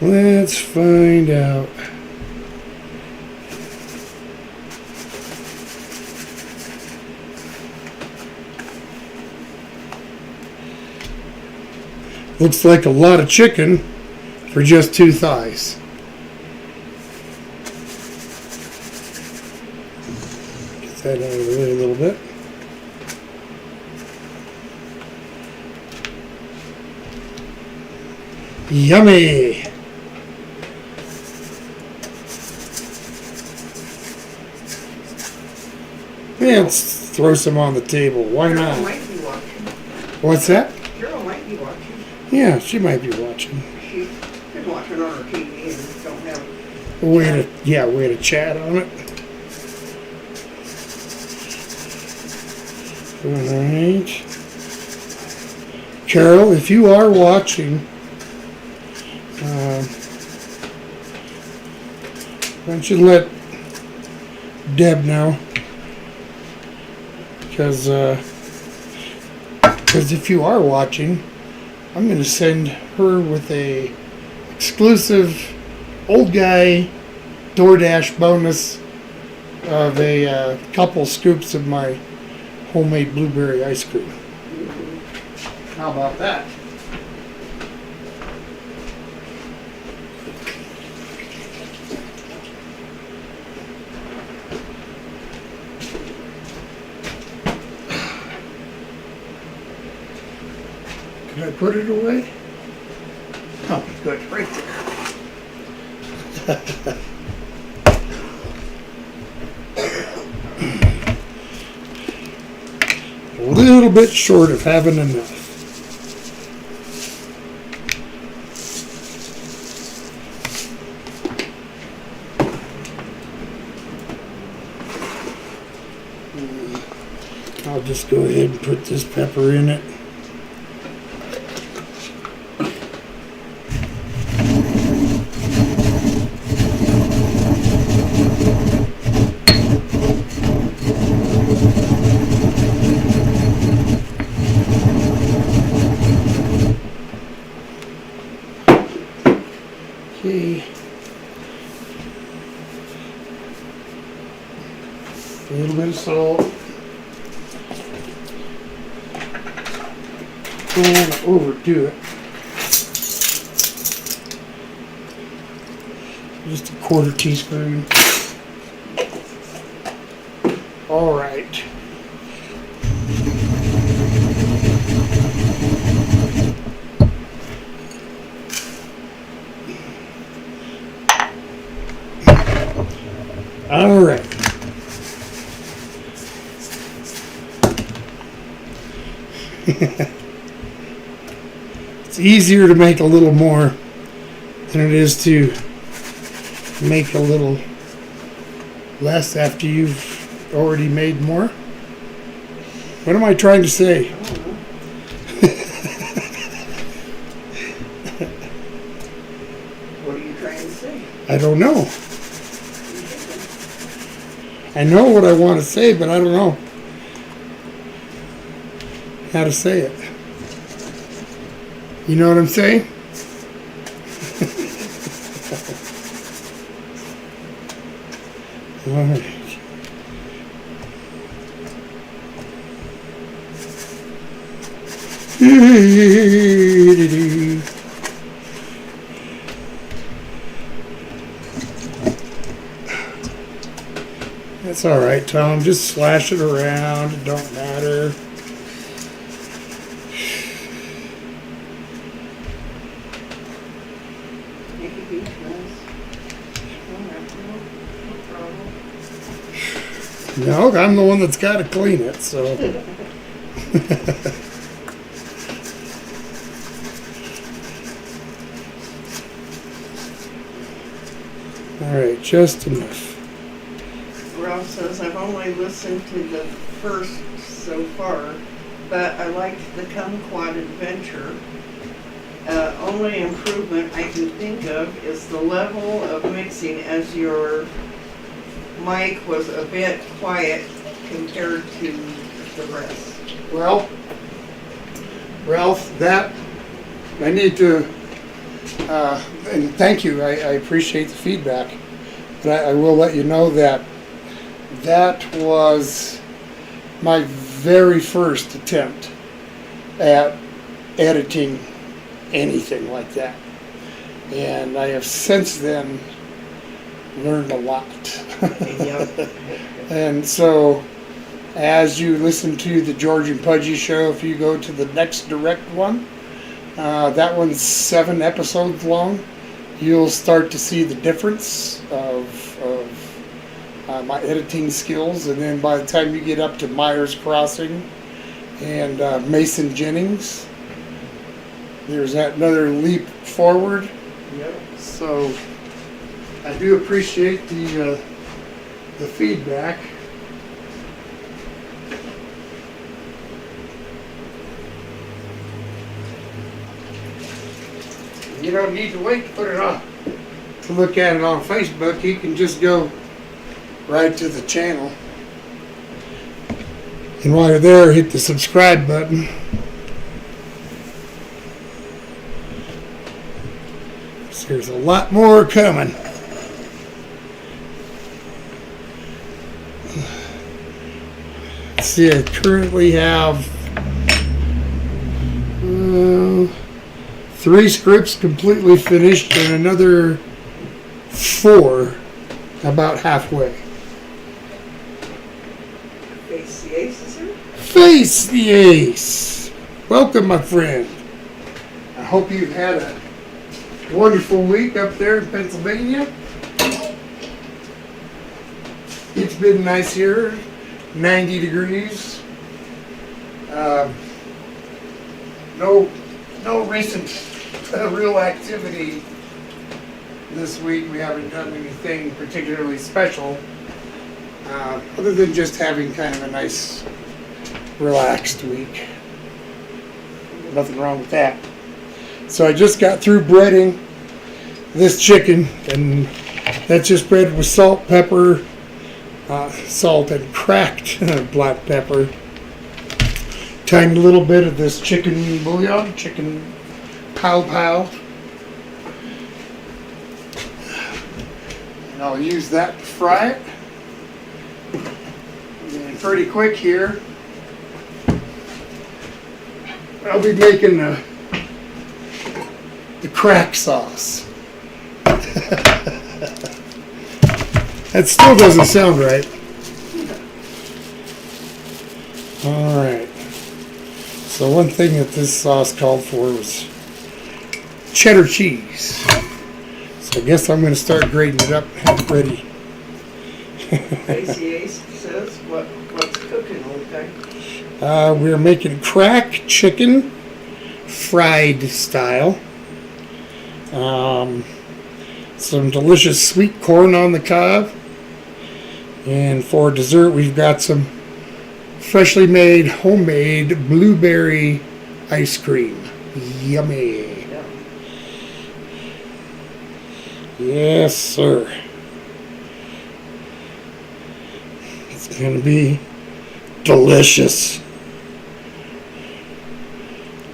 Let's find out. Looks like a lot of chicken for just 2 thighs. Get that out of the way a little bit. Yummy! Yeah, let's throw some on the table. Why Carol not? might be watching. What's that? Carol might be watching. Yeah, she might be watching. She's been watching on her TV and don't have. Way to chat on it. Alright. Carol, if you are watching, why don't you let Deb know? Because if you are watching, I'm going to send her with a exclusive old guy DoorDash bonus of a couple scoops of my homemade blueberry ice cream. How about that? Can I put it away? Oh, good, right there. A little bit short of having enough. I'll just go ahead and put this pepper in it. Okay. A little bit of salt. Don't want to overdo it. Just a 1/4 teaspoon. All right. All right. It's easier to make a little more than it is to make a little less after you've already made more. What am I trying to say? What are you trying to say? I don't know. I know what I want to say, but I don't know how to say it. You know what I'm saying? All right. That's all right, Tom. Just slash it around. It don't matter. Make a huge mess. No problem. No, I'm the one that's got to clean it, so. All right, just enough. Ralph says, I've only listened to the first so far, but I liked the Kumquat Adventure. Only improvement I can think of is the level of mixing, as your mic was a bit quiet compared to the rest. Well, Ralph, that I need to, and thank you. I appreciate the feedback, but I will let you know that that was my very first attempt at editing anything like that, and I have since then learned a lot. Yep. And so, as you listen to the George and Pudgy show, if you go to the next direct one, that one's 7 episodes long, you'll start to see the difference of my editing skills. And then by the time you get up to Myers Crossing and Mason Jennings, there's that another leap forward. Yep. So I do appreciate the feedback. You don't need to wait to put it on to look at it on Facebook. You can just go right to the channel. And while you're there, hit the subscribe button. So there's a lot more coming. Let's see, I currently have 3 scripts completely finished and another 4 about halfway. Face the aces here. Face the ace! Welcome, my friend. I hope you've had wonderful week up there in Pennsylvania. It's been nice here, 90 degrees. No recent real activity this week. We haven't done anything particularly special, other than just having kind of a nice, relaxed week. Nothing wrong with that. So I just got through breading this chicken, and that's just breaded with salt, pepper, salt and cracked black pepper. Tiny little bit of this chicken bouillon, chicken pow pow. And I'll use that to fry it. And pretty quick here, I'll be making the crack sauce. That still doesn't sound right. Alright. So one thing that this sauce called for was cheddar cheese. So I guess I'm going to start grating it up and have it ready. ACA says what's cooking, old guy. We're making crack chicken, fried style. Some delicious sweet corn on the cob. And for dessert, we've got some freshly made, homemade blueberry ice cream. Yummy. Yeah. Yes, sir. It's going to be delicious.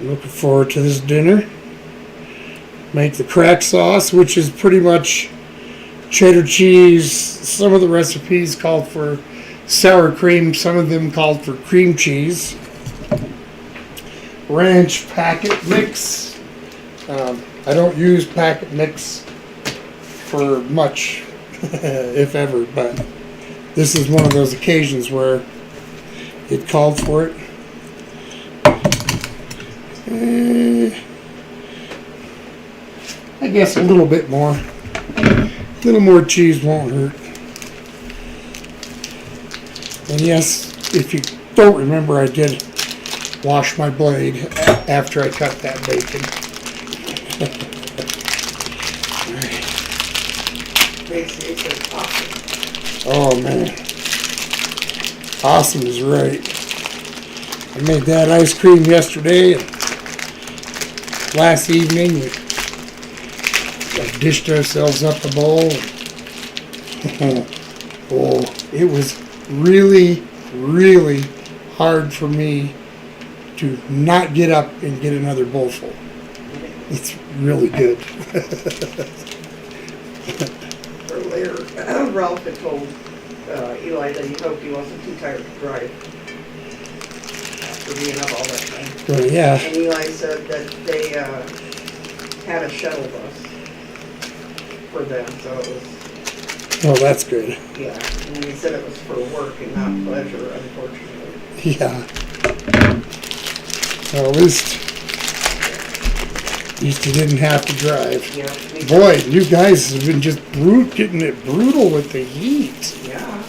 Looking forward to this dinner. Make the crack sauce, which is pretty much cheddar cheese. Some of the recipes called for sour cream, some of them called for cream cheese. Ranch packet mix. I don't use packet mix for much, if ever, but this is one of those occasions where it called for it. I guess a little bit more. A little more cheese won't hurt. And yes, if you don't remember, I did wash my blade after I cut that bacon. ACA says awesome. Oh man. Awesome is right. I made that ice cream yesterday, and last evening we dished ourselves up a bowl. Oh, it was really, really hard for me to not get up and get another bowl full. It's really good. Earlier, Ralph had told Eli that he hoped he wasn't too tired to drive after being up all that time. Well, yeah. And Eli said that they had a shuttle bus for them, so it was, Oh, that's good. yeah. And he said it was for work and not pleasure, unfortunately. Yeah. Well, at least you didn't have to drive. Yeah. Boy, you guys have been just getting it brutal with the heat. Yeah.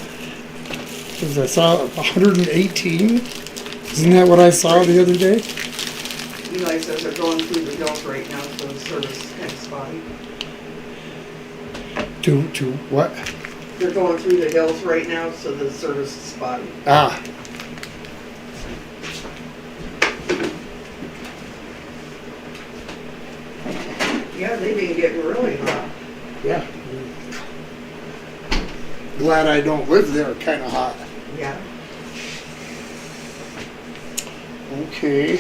Because I saw 118. Isn't that what I saw the other day? Eli says they're going through the hills right now, so the service is kind of spotty. To what? They're going through the hills right now, so the service is spotty. Ah. Yeah, they've been getting really hot. Yeah. Glad I don't live there, kind of hot. Yeah. Okay.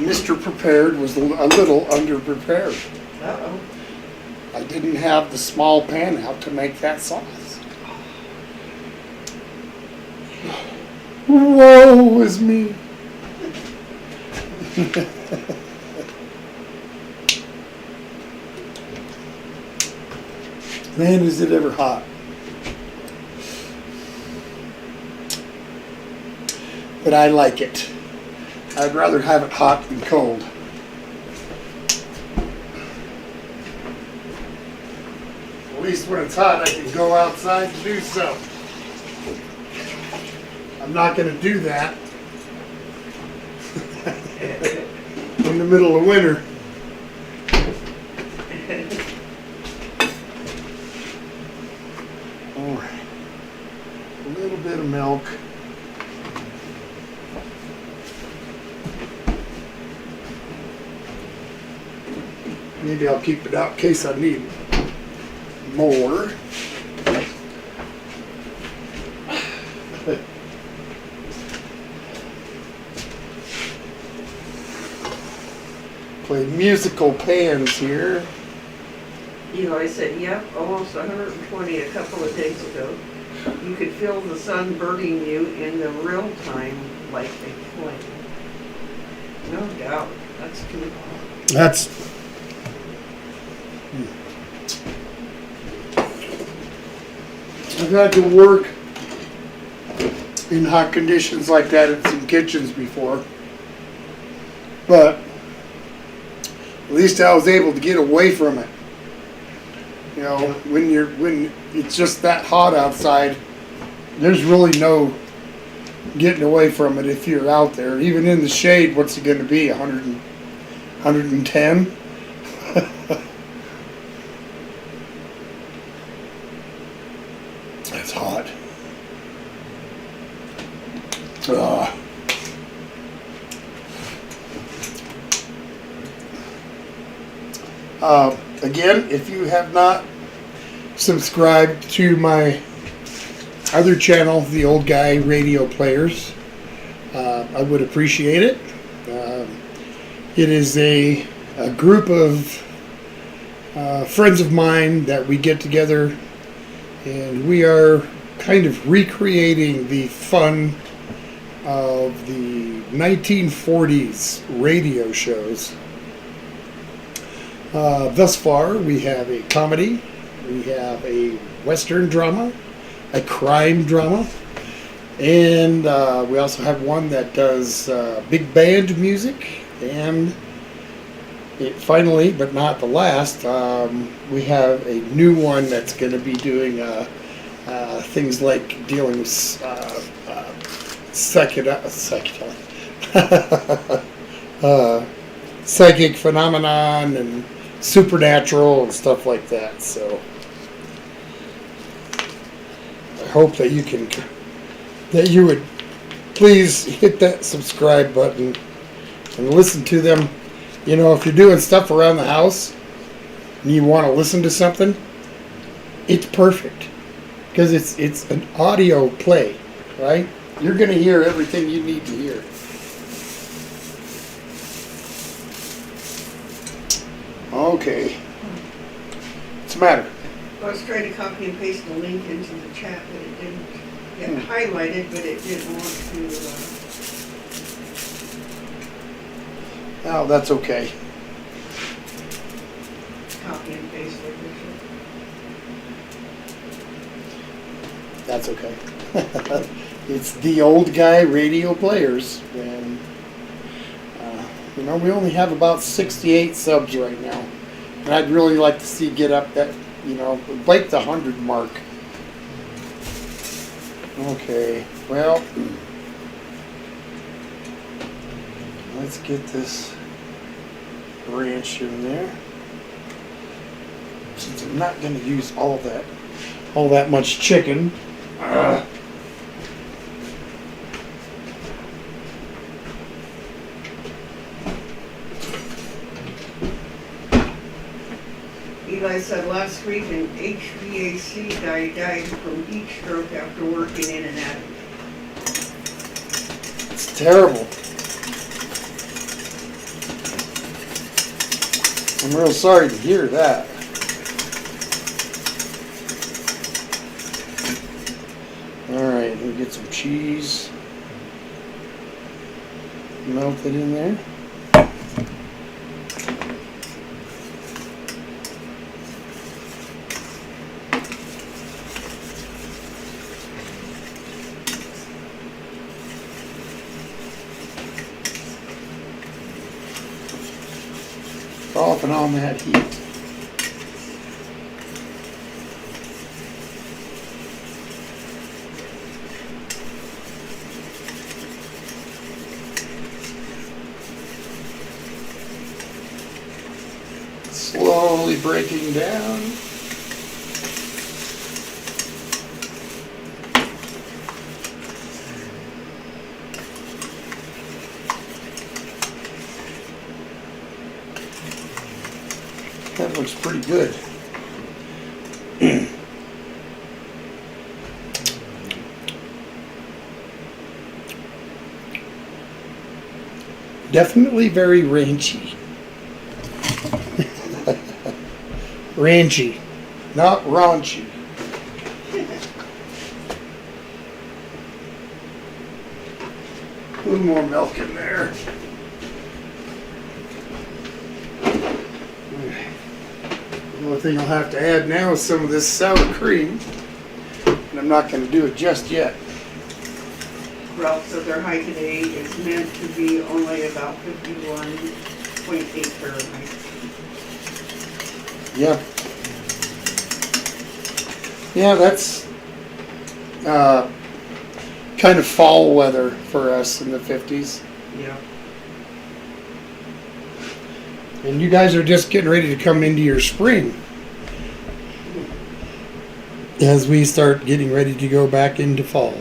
Mr. Prepared was a little underprepared. Uh-oh. I didn't have the small pan out to make that sauce. Woe is me. Man, is it ever hot. but I like it. I'd rather have it hot than cold. At least when it's hot, I can go outside and do something. I'm not going to do that in the middle of winter. All right. A little bit of milk. Maybe I'll keep it out in case I need more. Play musical pans here. Eli said, yep, almost 120 a couple of days ago. You could feel the sun burning you in the real time like they play. No doubt. That's too hot. That's I've had to work in hot conditions like that in some kitchens before, but at least I was able to get away from it. You know, when it's just that hot outside, there's really no getting away from it if you're out there. Even in the shade, what's it going to be? 110? It's hot. Again, if you have not subscribed to my other channel, The Old Guy Radio Players, I would appreciate it. It is a group of friends of mine that we get together, and we are kind of recreating the fun of the 1940s radio shows. Thus far, we have a comedy, we have a Western drama, a crime drama, and we also have one that does big band music, and finally, but not the last, we have a new one that's going to be doing things like dealing with psychic phenomenon and supernatural and stuff like that. So I hope that you would please hit that subscribe button and listen to them. You know, if you're doing stuff around the house and you want to listen to something, it's perfect because it's an audio play, right? You're going to hear everything you need to hear. Okay. What's the matter? I was trying to copy and paste the link into the chat, but it didn't get highlighted, but it didn't want to. Oh, that's okay. Copy and paste like this. That's okay. It's The Old Guy Radio Players, and you know, we only have about 68 subs right now, and I'd really like to see get up that, you know, like the 100 mark. Okay, well, let's get this ranch in there. Since I'm not going to use all that much chicken. Eli said last week an HVAC guy died from heat stroke after working in an attic. It's terrible. I'm real sorry to hear that. Alright, we'll get some cheese melted in there. off and on that heat. Slowly breaking down. That looks pretty good. Definitely very ranchy. Ranchy, not raunchy. A little more milk in there. The only thing I'll have to add now is some of this sour cream. And I'm not going to do it just yet. Ralph, so their high today is meant to be only about 51.8 Fahrenheit. Yeah. Yeah, that's kind of fall weather for us in the 50s. Yeah. And you guys are just getting ready to come into your spring. As we start getting ready to go back into fall.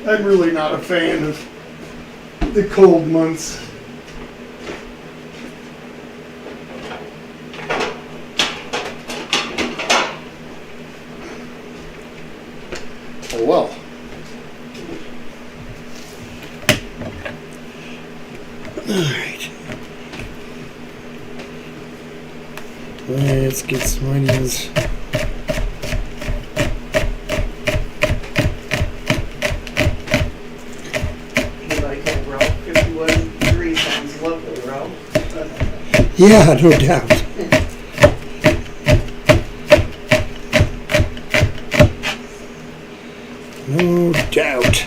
I'm really not a fan of the cold months. Oh well. Alright. Let's get some onions. You like that, Ralph? 51 degrees sounds lovely, Ralph. Yeah, no doubt. No doubt.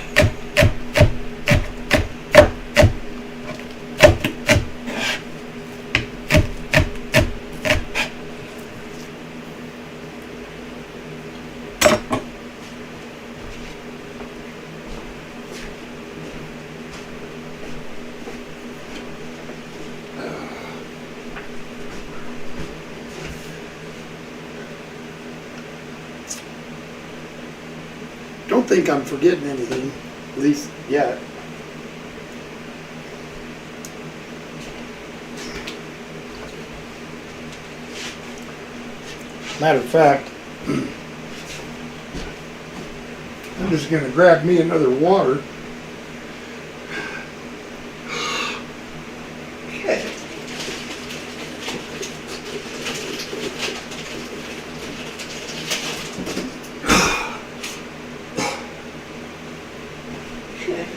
Don't think I'm forgetting anything, at least yet. Matter of fact, I'm just going to grab me another water. Okay. Okay.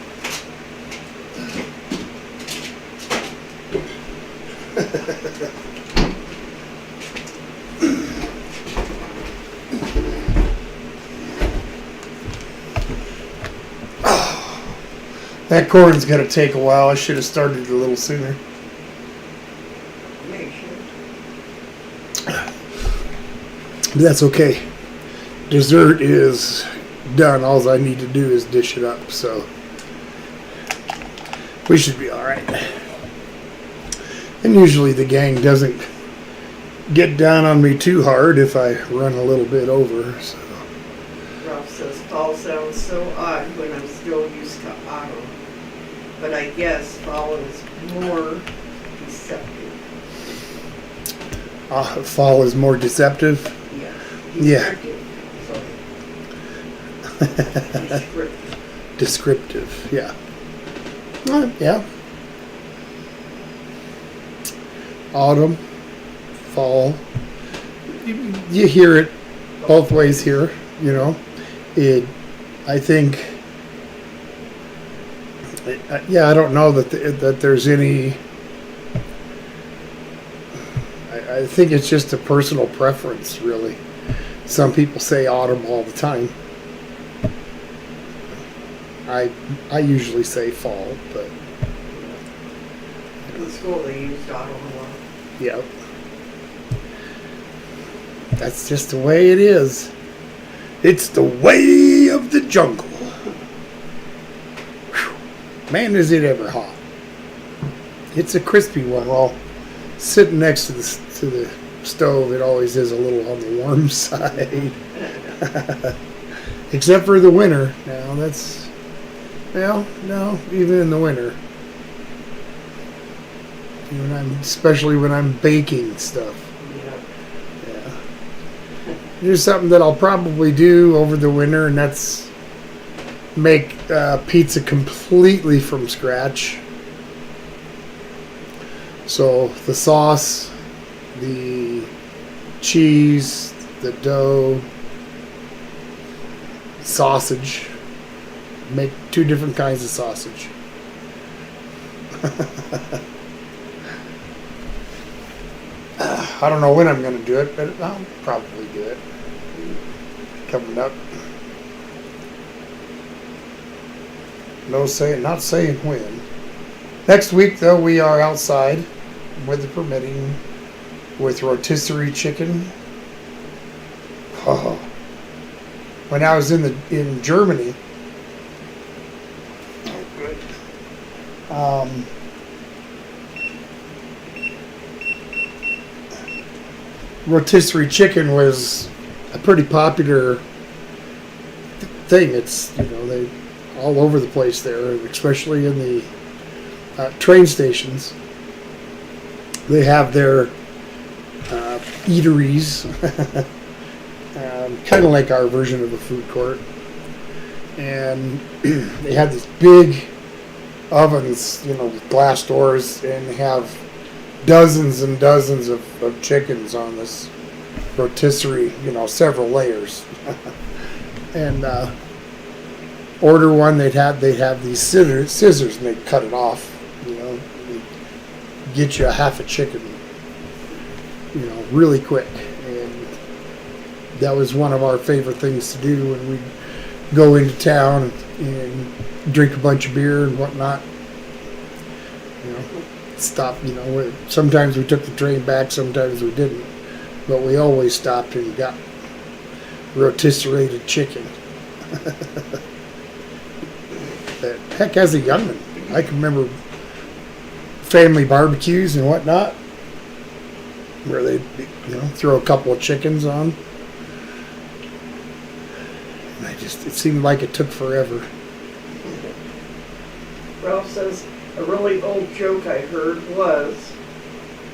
That corn's going to take a while. I should have started a little sooner. Make sure. But that's okay. Dessert is done. All I need to do is dish it up, so we should be all right. And usually the gang doesn't get down on me too hard if I run a little bit over. So. Ralph says fall sounds so odd when I'm still used to autumn. But I guess fall is more deceptive. Fall is more deceptive. Yeah. Yeah. Descriptive. Descriptive, yeah. Yeah. Autumn, fall. You hear it both ways here, you know. I think, yeah, I don't know that there's any. I think it's just a personal preference, really. Some people say autumn all the time. I usually say fall, but In school, they used Otto a lot. Yep. That's just the way it is. It's the way of the jungle. Whew. Man, is it ever hot. It's a crispy one. Well, sitting next to the stove, it always is a little on the warm side. Except for the winter. Now that's, well, no, even in the winter. Especially when I'm baking stuff. Yeah. There's something that I'll probably do over the winter, and that's make pizza completely from scratch. So the sauce, the cheese, the dough, sausage. Make 2 different kinds of sausage. I don't know when I'm going to do it, but I'll probably do it. Coming up. Not saying when. Next week, though, we are outside, weather permitting, with rotisserie chicken. Oh. When I was in Germany, rotisserie chicken was a pretty popular thing. It's, they all over the place there, especially in the train stations. They have their eateries, kind of like our version of a food court. And they have these big ovens, with glass doors, and have dozens and dozens of chickens on this rotisserie, several layers. And order one, they'd have these scissors, and they'd cut it off, get you a half a chicken, really quick. And that was one of our favorite things to do when we'd go into town and drink a bunch of beer and whatnot. Stop, sometimes we took the train back, sometimes we didn't, but we always stopped and got rotisserie chicken. But heck, as a young'un, I can remember family barbecues and whatnot, where they'd throw a couple of chickens on. And it seemed like it took forever. Ralph says, a really old joke I heard was,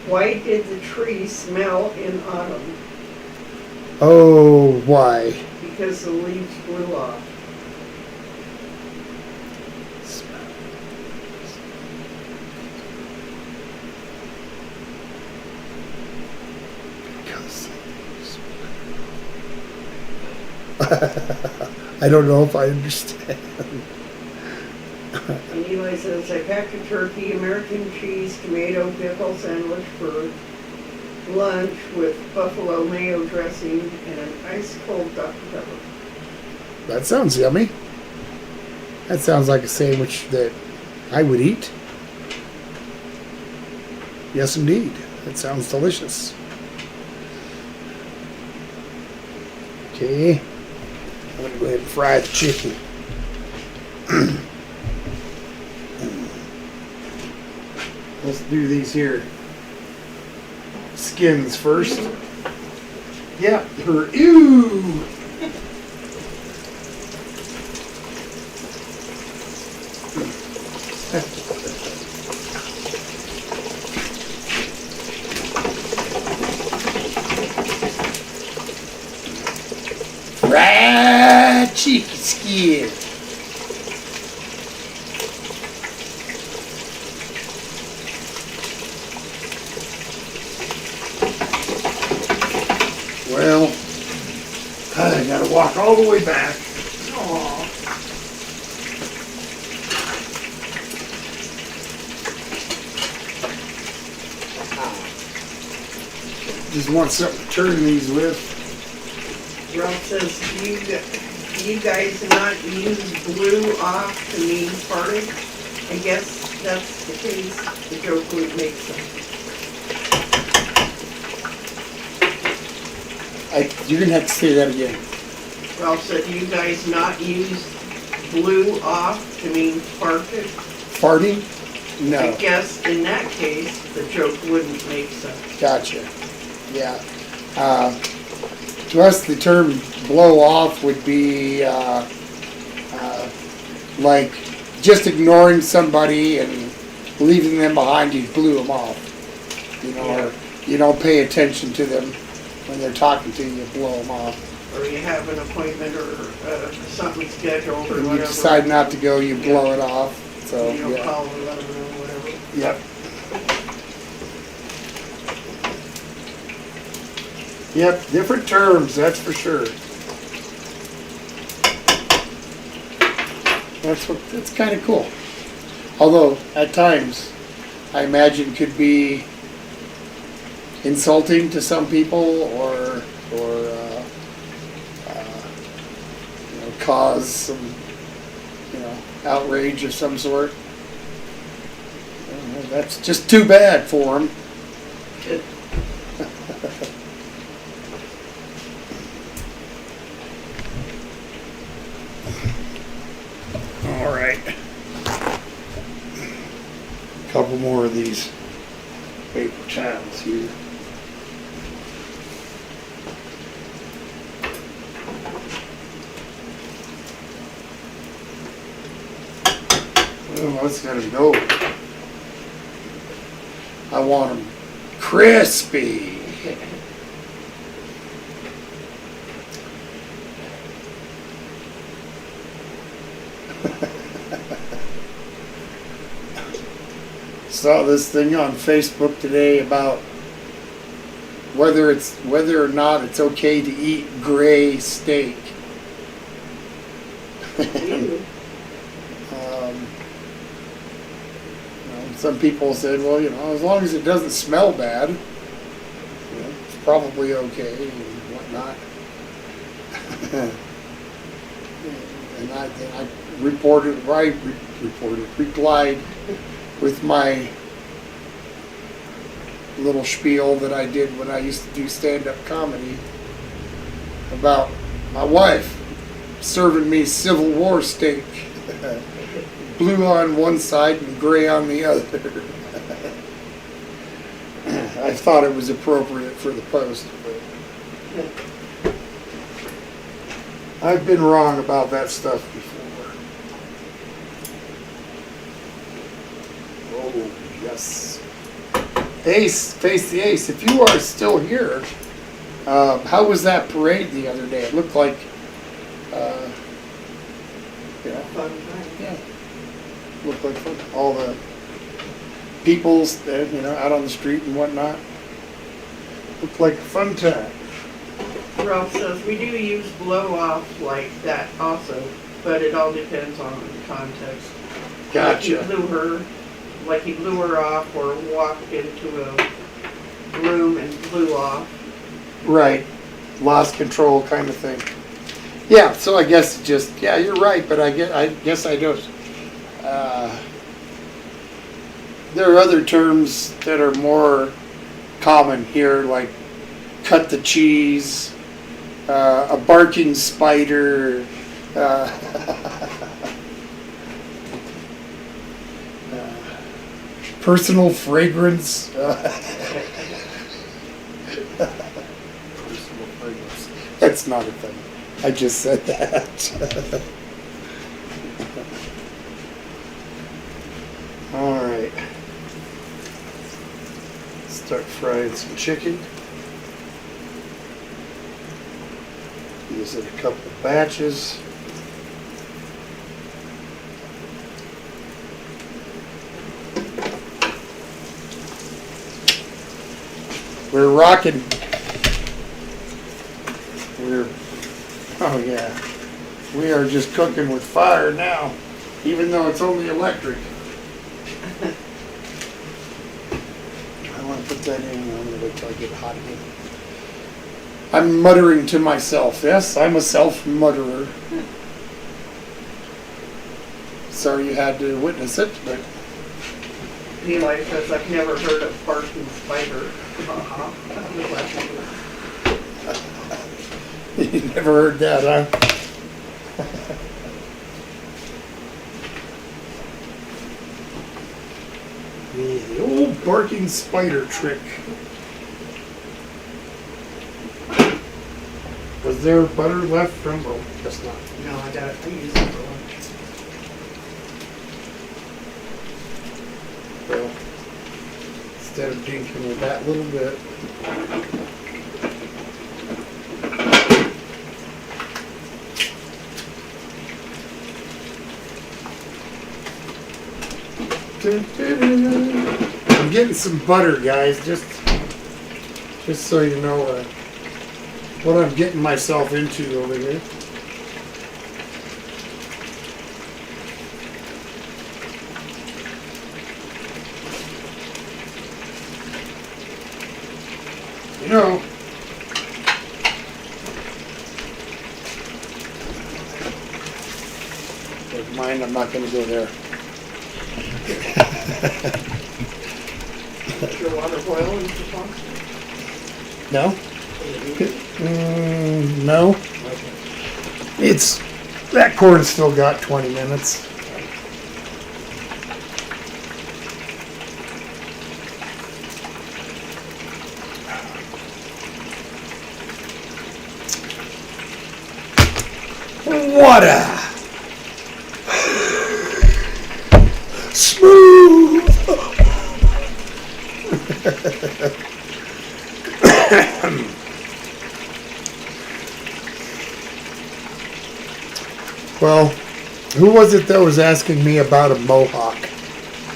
why did the tree smell in autumn? Oh, why? Because the leaves blew off. I don't know if I understand. And Eli says, I packed a turkey, American cheese, tomato, pickle sandwich for lunch with buffalo mayo dressing and an ice cold Dr. Pepper. That sounds yummy. That sounds like a sandwich that I would eat. Yes, indeed. That sounds delicious. Okay. I'm going to go ahead and fry the chicken. Let's do these here skins first. Yeah, ew! Fried chicken skin. Well, I gotta walk all the way back. Aww. Just want something to turn these with. Ralph says, do you guys not use blue off to mean farted? I guess that's the case, the joke wouldn't make sense. You're gonna have to say that again. Ralph said, you guys not use blew off to mean farted? Farting? I No. guess in that case, the joke wouldn't make sense. Gotcha. Yeah. To us, the term blow off would be like just ignoring somebody and leaving them behind. You blew them off. You know, or you don't pay attention to them when they're talking to you. You blow them off. Or you have an appointment or something scheduled or When you whatever. decide not to go, you blow it off. So You don't yeah. call or let them know, whatever. Yep. Yep, different terms, that's for sure. That's kind of cool. Although, at times, I imagine could be insulting to some people or cause some, outrage of some sort. That's just too bad for them. All right. Couple more of these paper towels here. Oh, that's gotta go. I want them crispy. Saw this thing on Facebook today about whether or not it's okay to eat gray steak. Some people said, well, as long as it doesn't smell bad, it's probably okay and whatnot. And I replied with my little spiel that I did when I used to do stand-up comedy about my wife serving me Civil War steak. Blue on one side and gray on the other. I thought it was appropriate for the post, but I've been wrong about that stuff before. Oh, yes. Ace, face the ace. If you are still here, how was that parade the other day? It looked like, Fun time. yeah. Looked like fun. All the peoples, out on the street and whatnot. Looked like a fun time. Ralph says, we do use blow off like that also, but it all depends on context. Gotcha. Like he blew her off or walked into a room and blew off. Right. Lost control kind of thing. Yeah, so I guess you're right, but I guess I don't. There are other terms that are more common here, like cut the cheese, a barking spider, personal fragrance. Personal fragrance. That's not a thing. I just said that. All right. Start frying some chicken. These in a couple of batches. We're rocking. Oh yeah. We are just cooking with fire now, even though it's only electric. I want to put that in. I'm going to wait till I get it hot again. I'm muttering to myself. Yes, I'm a self-mutterer. Sorry you had to witness it, but Eli says, I've never heard of barking spider. That was last week. You never heard that, huh? The old barking spider trick. Was there butter left from? Oh, guess not. No, I use it for lunch. Well, instead of dinking with that little bit. I'm getting some butter, guys, just so you know what I'm getting myself into over here. You know, never mind, I'm not going to go there. Is your water boiling for lunch? No? No. It's, that corn's still got 20 minutes. Water! Smooth! Well, who was it that was asking me about a mohawk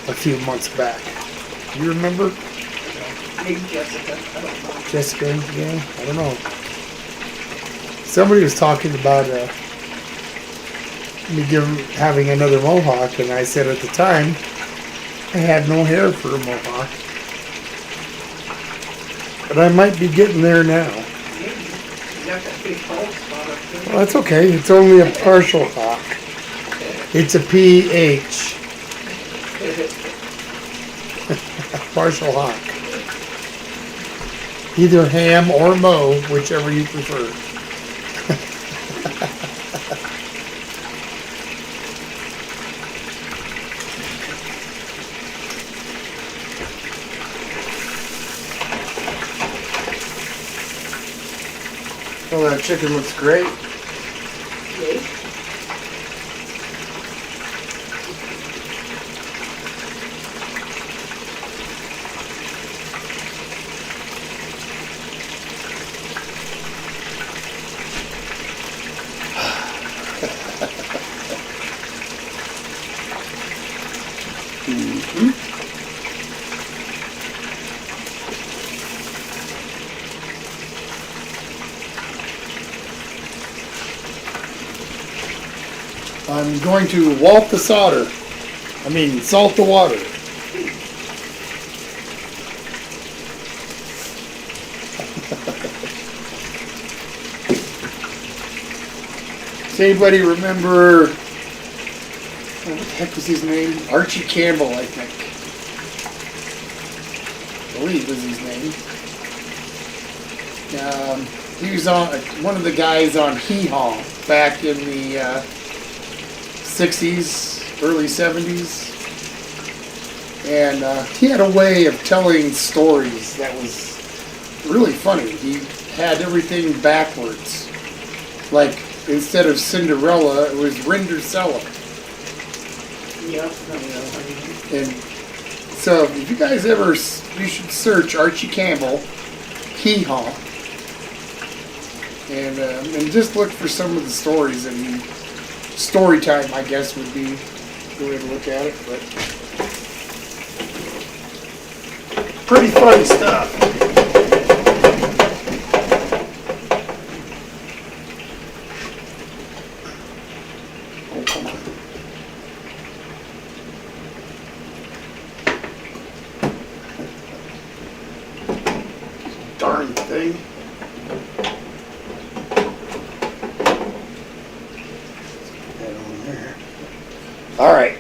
a few months back? You remember? Maybe Jessica, I don't know. Jessica, yeah, I don't know. Somebody was talking about me having another mohawk, and I said at the time I had no hair for a mohawk. But I might be getting there now. Maybe. You got that big bald spot up there. Well, that's okay. It's only a partial hawk. It's a PH. Partial hawk. Either ham or mo, whichever you prefer. Well, that chicken looks great. Yay. I'm going to salt the water. Does anybody remember, what the heck was his name? Archie Campbell, I think. I believe was his name. He was on one of the guys on Hee Haw back in the 60s, early 70s. And he had a way of telling stories that was really funny. He had everything backwards. Like, instead of Cinderella, it was Rindercella. Yep, I know. And so, if you guys ever, you should search Archie Campbell, Hee Haw, and just look for some of the stories. And story time, I guess, would be the way to look at it. But pretty funny stuff. Oh, come on. Darn thing. That on there. All right.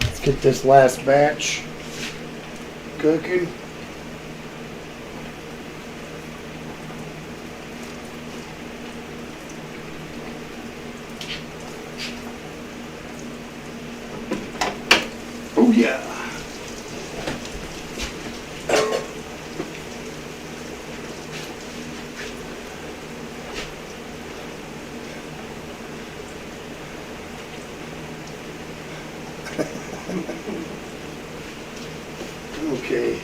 Let's Get this last batch cooking. Oh yeah. Okay.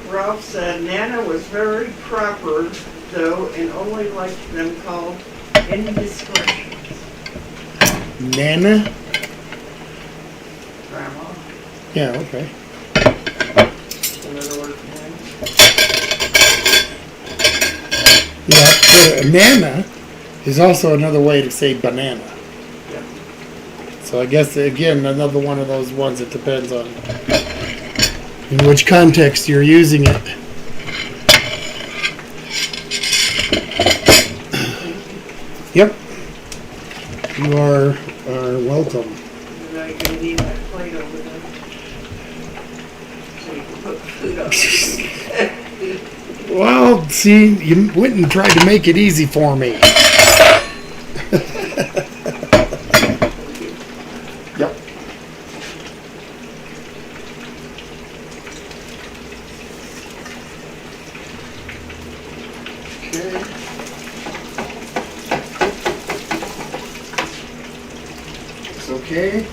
Ralph said Nana was very proper, though, and only liked them called indiscretions. Nana? Grandma, Yeah, okay. another word for him. Yeah, nana is also another way to say banana. Yeah. So I guess, again, another one of those ones that depends on in which context you're using it. Yep. You are welcome. And now you're gonna need that plate over there. So you can put food on. Well, see, you went and tried to make it easy for me. Yep. Okay. It's okay.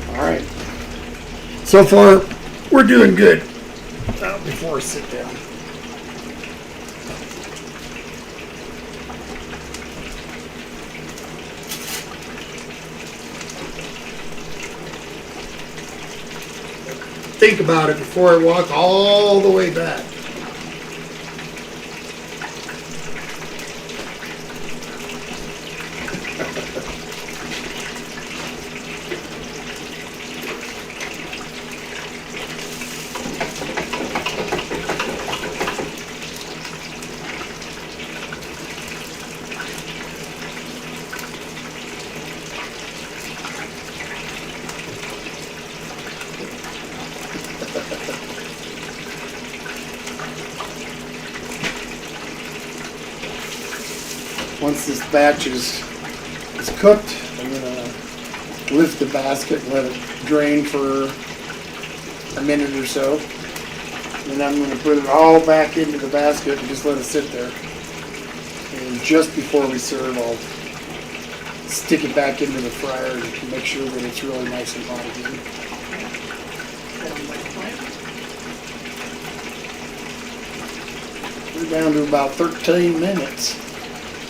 All right. So far, we're doing good. Before I sit down. Think about it before I walk all the way back. Once this batch is cooked, I'm going to lift the basket and let it drain for a minute or so. Then I'm going to put it all back into the basket and just let it sit there. And just before we serve, I'll stick it back into the fryer and make sure that it's really nice and hot again. We're down to about 13 minutes.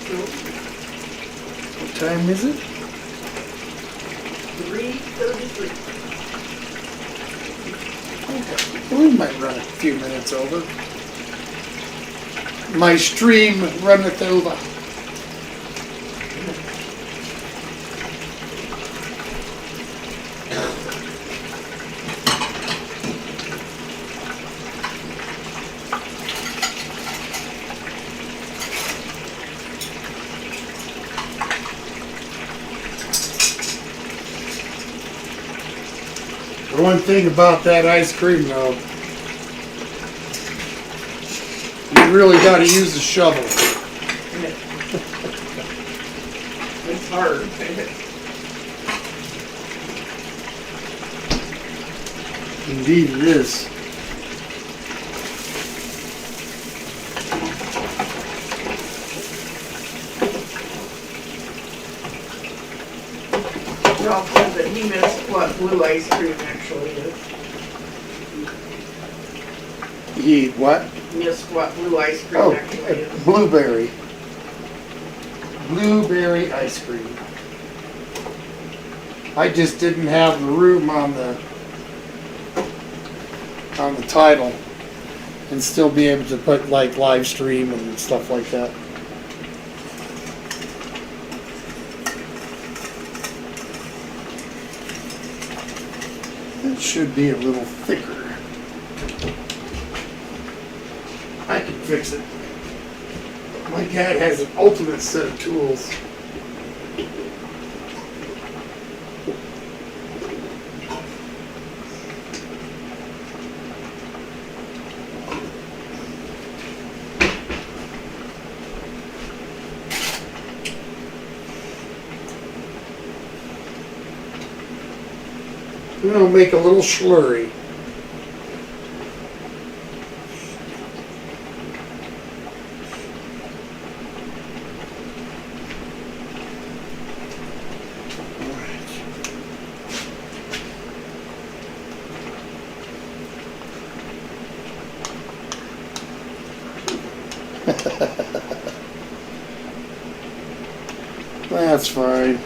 What time is it? 3:33. We might run a few minutes over. My stream runneth over. The one thing about that ice cream, though, you really got to use the shovel. It's hard. Indeed, it is. Ralph said that he missed what blue ice cream actually is. He what? Missed what blue ice cream Oh, actually is. blueberry. Blueberry ice cream. I just didn't have the room on the title and still be able to put like live stream and stuff like that. It should be a little thicker. I can fix it. My dad has an ultimate set of tools. I'm gonna make a little slurry. That's fine.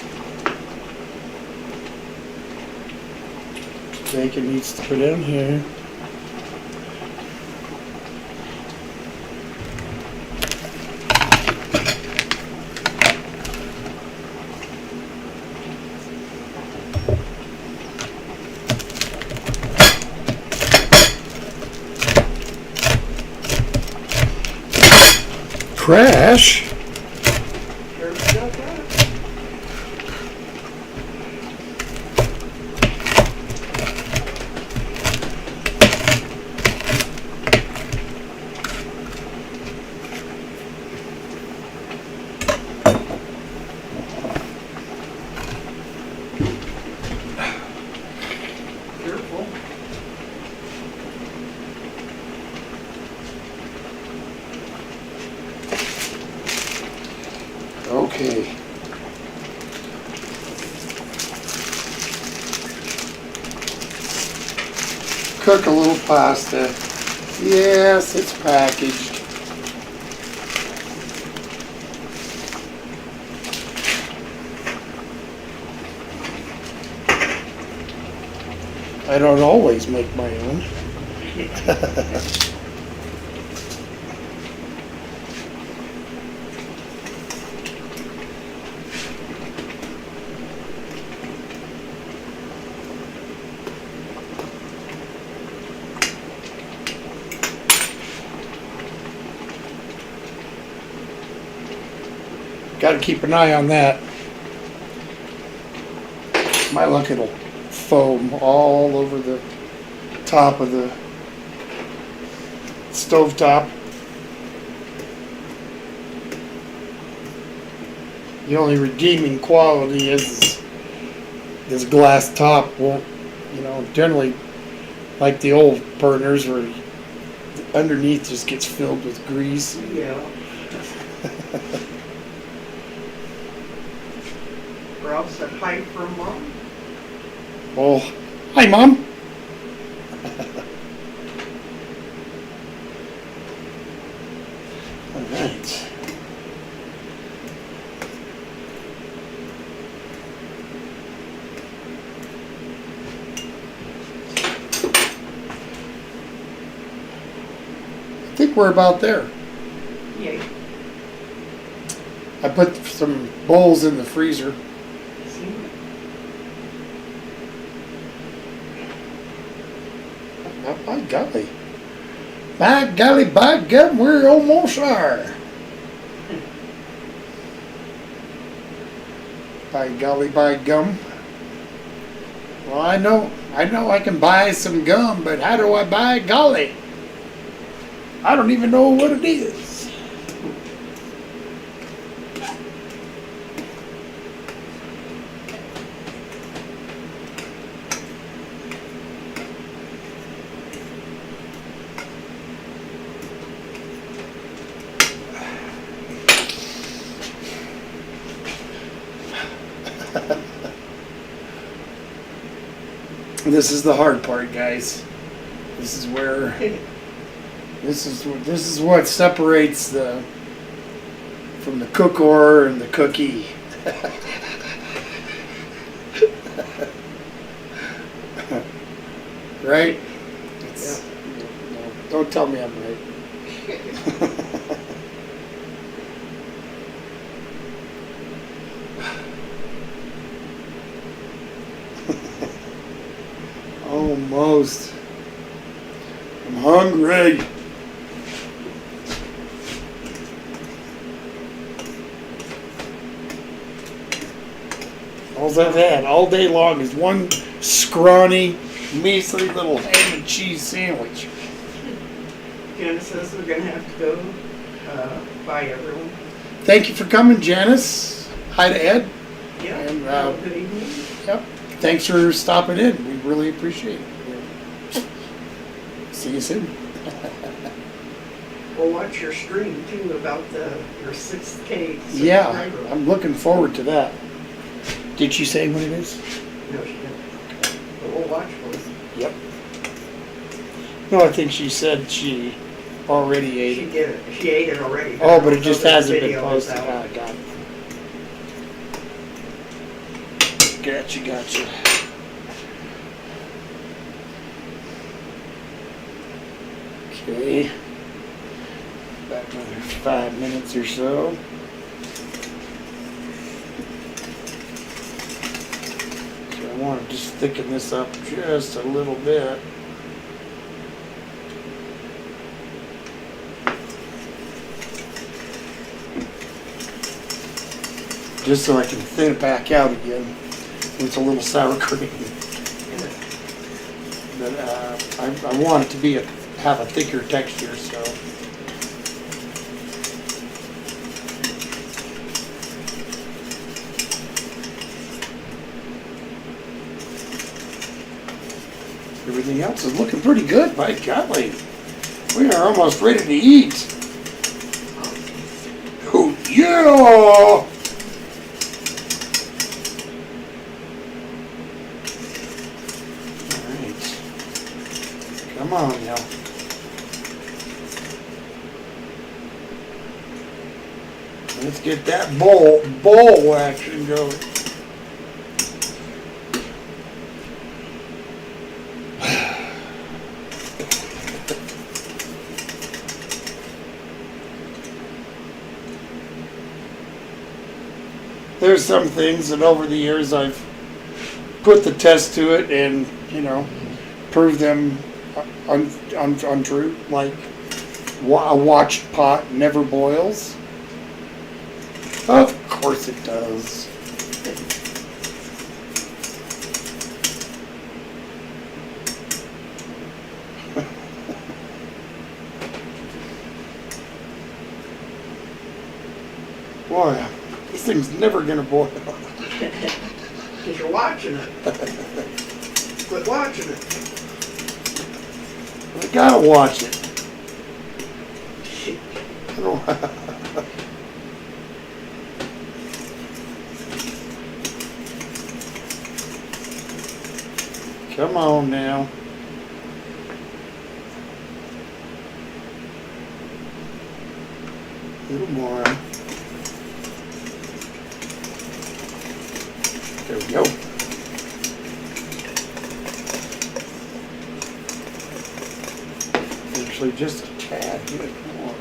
Bacon needs to go down here. Crash. Sure still got it. Careful. Okay. Cook a little pasta. Yes, it's packaged. I don't always make my own. Got to keep an eye on that. My luck, it'll foam all over the top of the stovetop. The only redeeming quality is this glass top won't, generally like the old burners where underneath just gets filled with grease. Yeah. Rob said hi from Mom. Oh, hi, Mom. All right. I think we're about there. Yay. I put some bowls in the freezer. See? By golly. By golly, by gum, we're almost there. By golly, by gum. Well, I know I can buy some gum, but how do I buy golly? I don't even know what it is. This is the hard part, guys. This is where this is what separates the from the cookor and the cookie. Right? Don't tell me I'm right. Almost. I'm hungry. All I've had all day long is one scrawny, measly little ham and cheese sandwich. Janice says we're gonna have to go, bye everyone. Thank you for coming, Janice. Hi to Ed. Yeah, And, have a good evening. Yep. Thanks for stopping in. We really appreciate it. See you soon. We'll watch your stream too about your 6K. Yeah, subscriber. I'm looking forward to that. Did she say what it is? No, she didn't. But we'll watch for it. Yep. No, I think she said she already ate She it. did it. She ate it already. Oh, but I it don't just know that the hasn't been video is posted. out. Ah, got it. Gotcha. Okay. Back another 5 minutes or so. So I want to just thicken this up just a little bit. Just so I can thin it back out again with a little sour cream. But I want it to be have a thicker texture, so. Everything else is looking pretty good, by golly. We are almost ready to eat. Oh yeah! Come on now. Let's get that bowl action going. There's some things that over the years I've put the test to it and, proved them untrue, like a watched pot never boils. Of course it does. Boy, this thing's never gonna boil. Because you're watching it. Quit watching it. I gotta watch it. I don't. Come on now. A little more. There we go. Actually, just a tad bit more.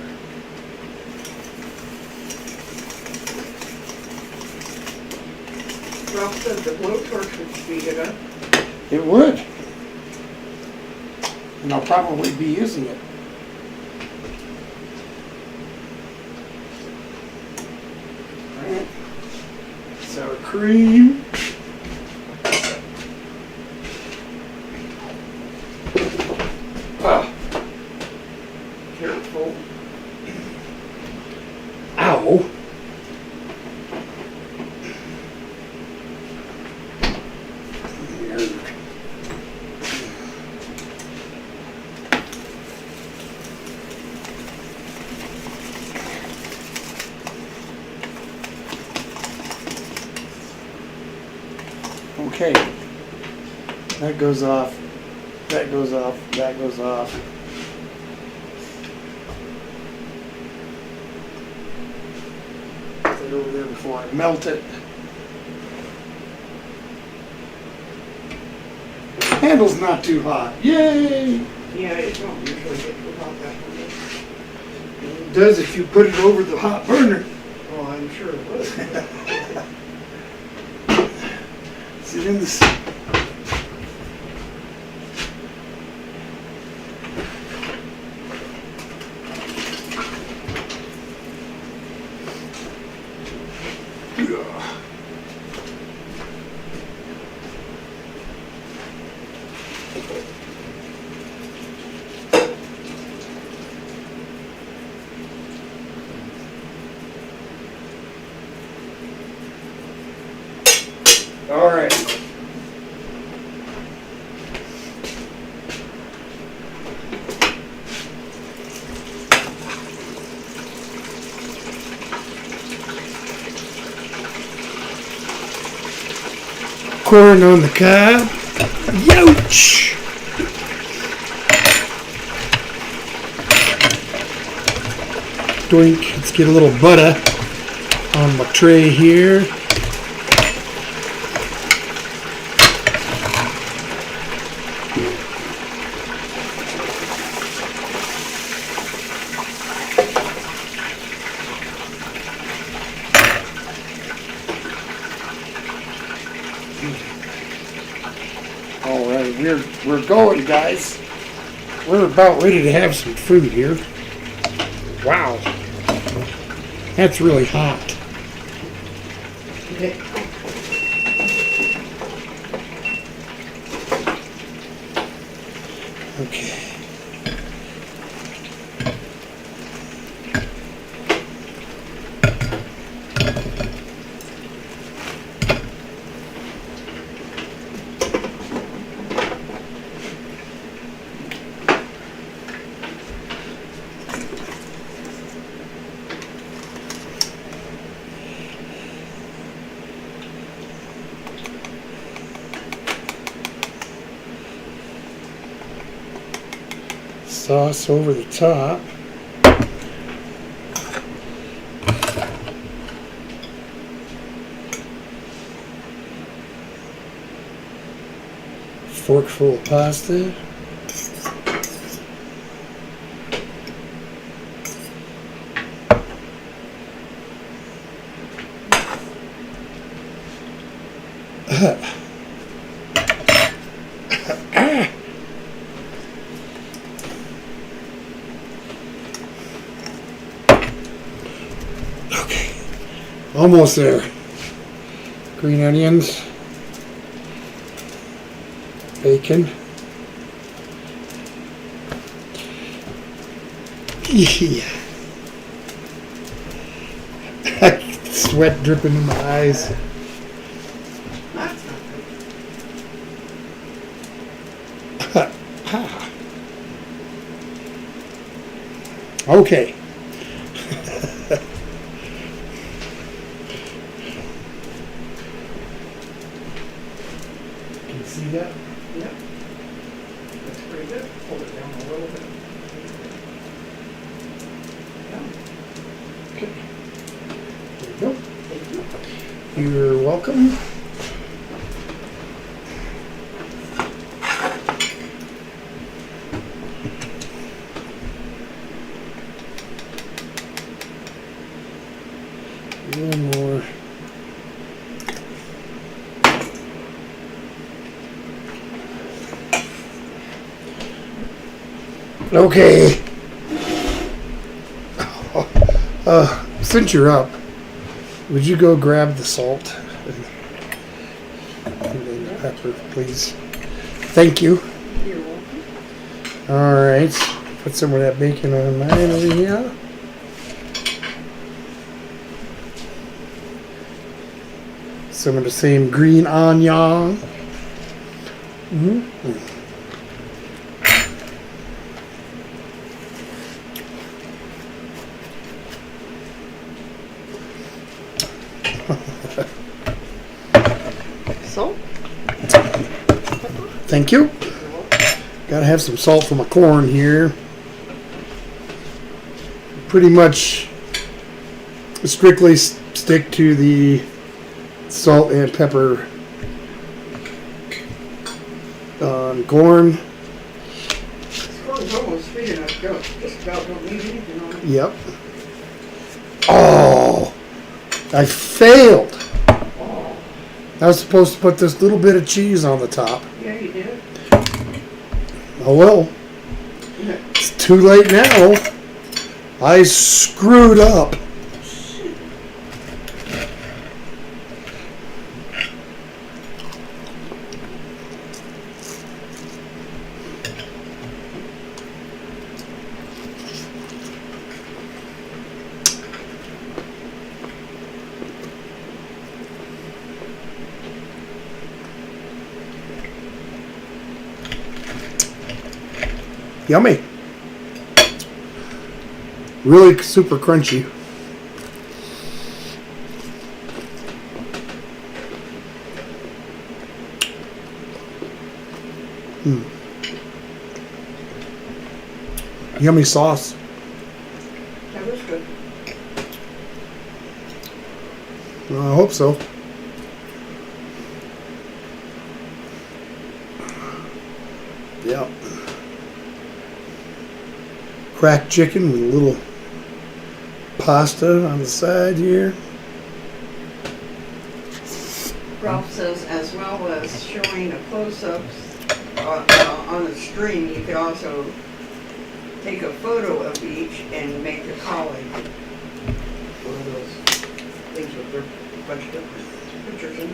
Ralph said the blowtorch would speed it up. It would. And I'll probably be using it. Alright. Sour cream. Ah. Careful. Ow. Okay, that goes off, that goes off, that goes off. Put it over there before I melt it. Handle's not too hot, yay! Yeah, it don't usually get too hot that one. It does if you put it over the hot burner. Oh, I'm sure it would. Sit in the All right. Corn on the cob. Youch! Doink. Let's get a little butter on my tray here. All right, we're going, guys. We're about ready to have some food here. Wow, that's really hot. Okay. Okay. Sauce over the top. Fork full of pasta. Okay, almost there. Green onions, bacon. Yeah. Sweat dripping in my eyes. That's not good. Okay. Can you see that? Yep. That's pretty good. Pull it down a little bit. Yeah. Okay. There you go. Thank you. You're welcome. One more. Okay. Since you're up, would you go grab the salt and then the pepper, please? Thank you. You're welcome. All right. Put some of that bacon on mine over here. Some of the same green onion. Salt? Thank you. Gotta have some salt for my corn here. Pretty much strictly stick to the salt and pepper on corn. was almost big enough, just about don't need anything on it. Yep. Oh, I failed. I was supposed to put this little bit of cheese on the top. Yeah, you did. Oh well, it's too late now. I screwed up. Yummy. Really super crunchy. Yummy sauce. That was good. I hope so. Yeah. Cracked chicken with a little pasta on the side here. Ralph says as well as showing a close-up on the stream, you could also take a photo of each and make a collage. One of those things with a bunch of different pictures in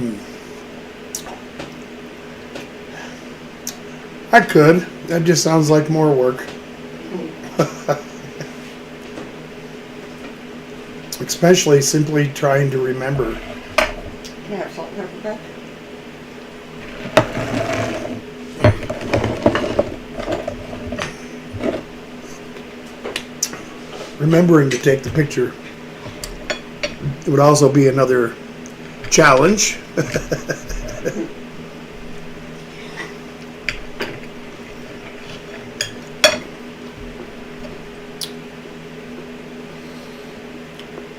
it. I could. That just sounds like more work. Especially simply trying to remember. Can I have salt and pepper back? Remembering to take the picture. It would also be another challenge.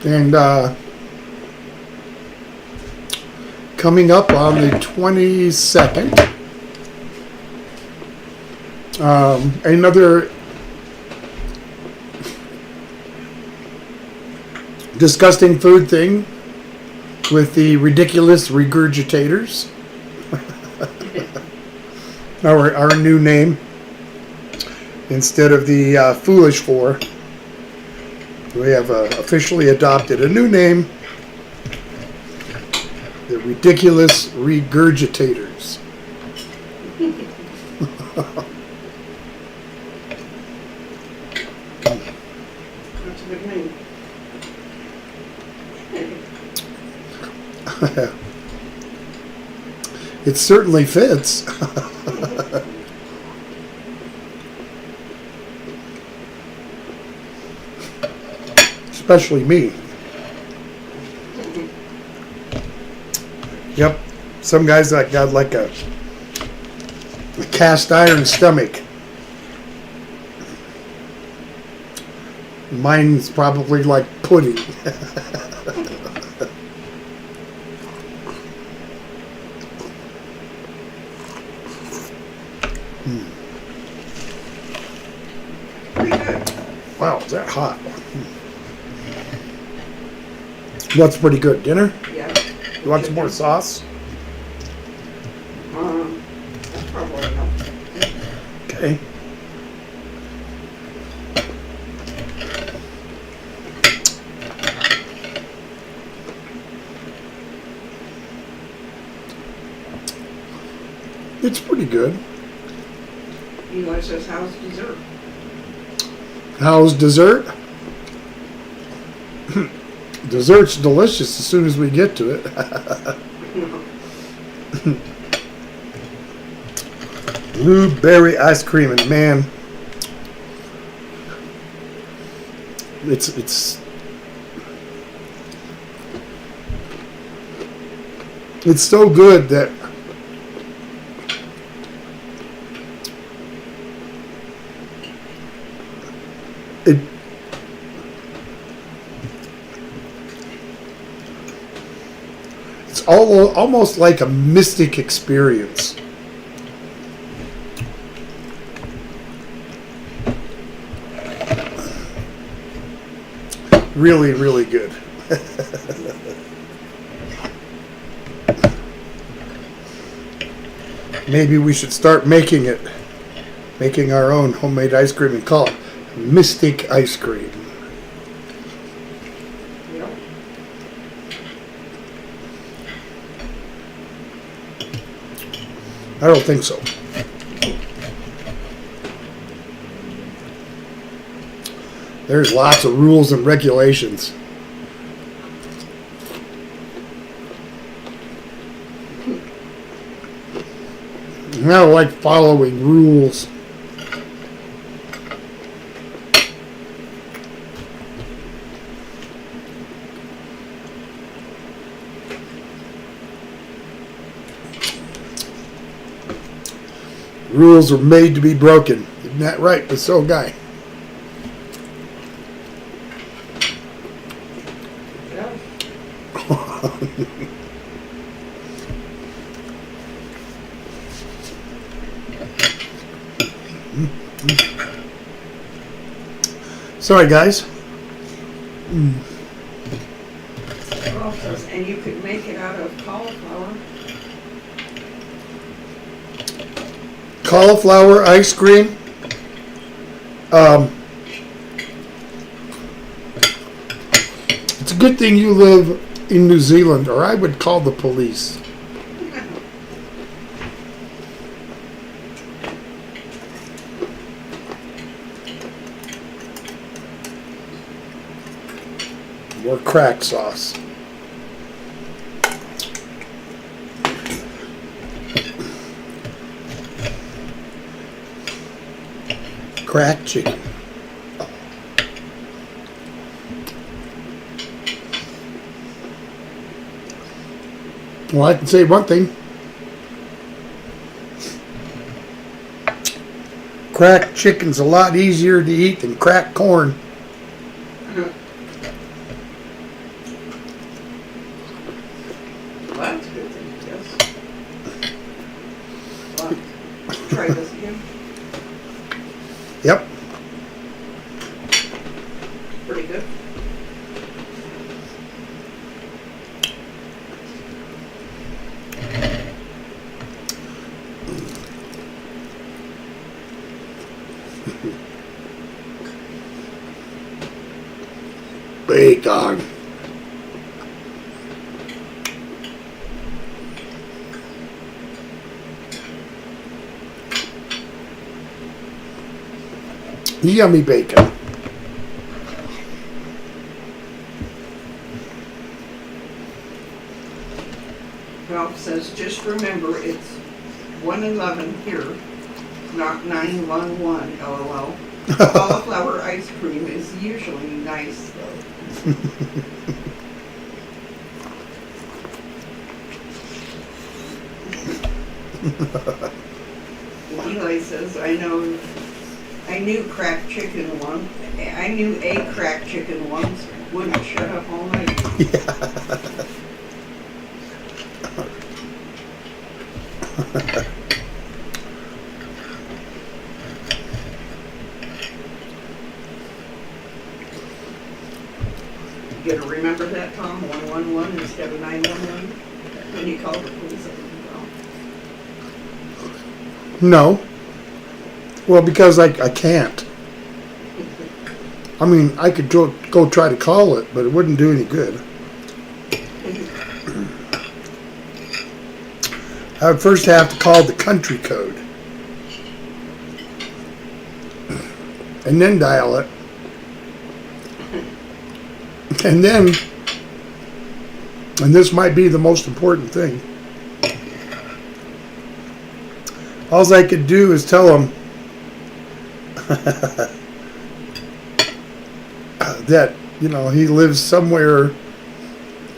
And coming up on the 22nd, another disgusting food thing with the ridiculous regurgitators. our new name instead of the foolish four. We have officially adopted a new name, the Ridiculous Regurgitators. That's a good name. It certainly fits. Especially me. Yep. Some guys that got like a cast iron stomach. Mine's probably like pudding. Pretty good. Wow, is that hot? What's pretty good? Dinner? Yeah. You want some more sauce? That's probably enough. Okay. It's pretty good. Eli says, how's dessert? How's dessert? Dessert's delicious as soon as we get to it. Blueberry ice cream, and man, it's so good that it's almost like a mystic experience. really, really good. Maybe we should start making our own homemade ice cream and call it Mystic Ice Cream. Yep. I don't think so. There's lots of rules and regulations. And I don't like following rules. Rules are made to be broken. Isn't that right, the soul guy? Yeah. Sorry, guys. Well, it says, and you could make it out of cauliflower. Cauliflower ice cream. It's a good thing you live in New Zealand, or I would call the police. More crack sauce. Crack chicken. Well, I can say one thing. Cracked chicken's a lot easier to eat than cracked corn. Well, that's a good thing, yes. Well, try this again. Yep. Pretty good. Bacon. Yummy bacon. Well, it says, just remember, it's 111 here, not 911, LOL. Cauliflower ice cream is usually nice, though. Eli says, I knew cracked chicken once. I knew a cracked chicken once. Wouldn't shut up all night. You gotta remember that, Tom, 111 instead of 911 when you call the police. No. Well, because I can't. I mean, I could go try to call it, but it wouldn't do any good. I would first have to call the country code. And then dial it. And this might be the most important thing. All I could do is tell them that, he lives somewhere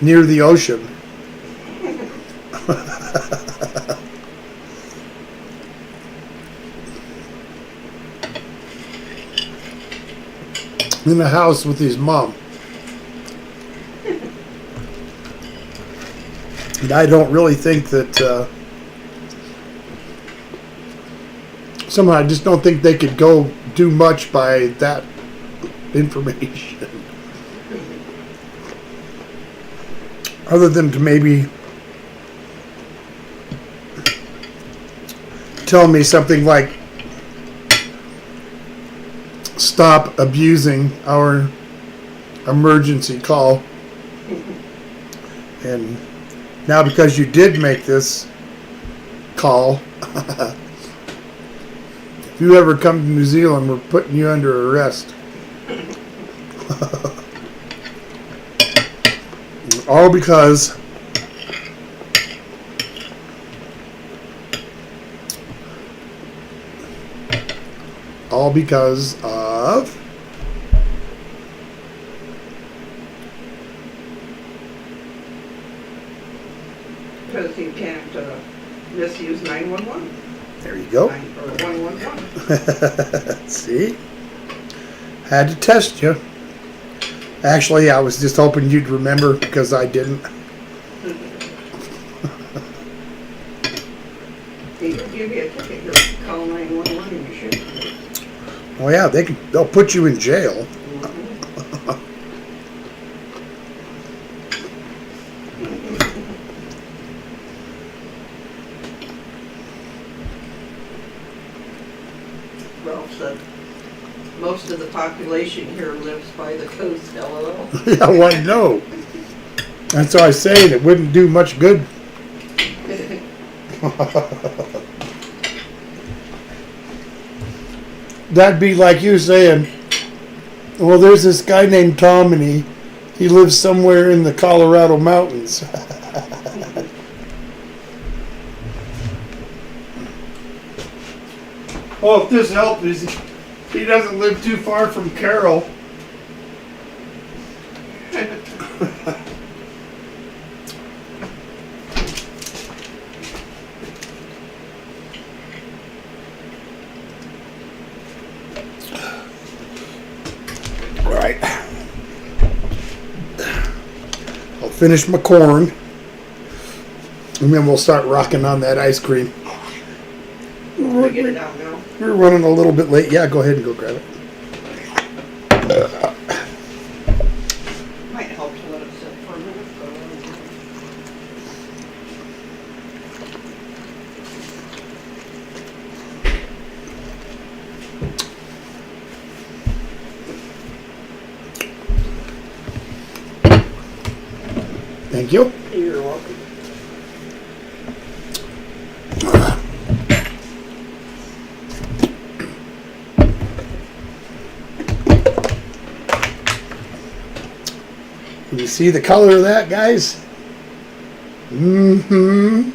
near the ocean. In a house with his mom. And I don't really think that somehow I just don't think they could go do much by that information. other than to maybe tell me something like, stop abusing our emergency call. And now because you did make this call, if you ever come to New Zealand, we're putting you under arrest. All because of Because you can't misuse 911. there you go. Or 111. See? Had to test you. Actually, I was just hoping you'd remember because I didn't. They could give you a ticket. You'll call 911 and you should. Oh yeah, they'll put you in jail. Ralph said, most of the population here lives by the coast, LOL. Yeah, well, I know. That's why I say it wouldn't do much good. That'd be like you saying, well, there's this guy named Tom and he lives somewhere in the Colorado mountains. Oh, if this helps, he doesn't live too far from Carroll. All right. I'll finish my corn, and then we'll start rocking on that ice cream. Get it out now. We're running a little bit late. Yeah, go ahead and go grab it. Might help to let it sit for a minute. Thank you. You're welcome. Can you see the color of that, guys? Mm-hmm.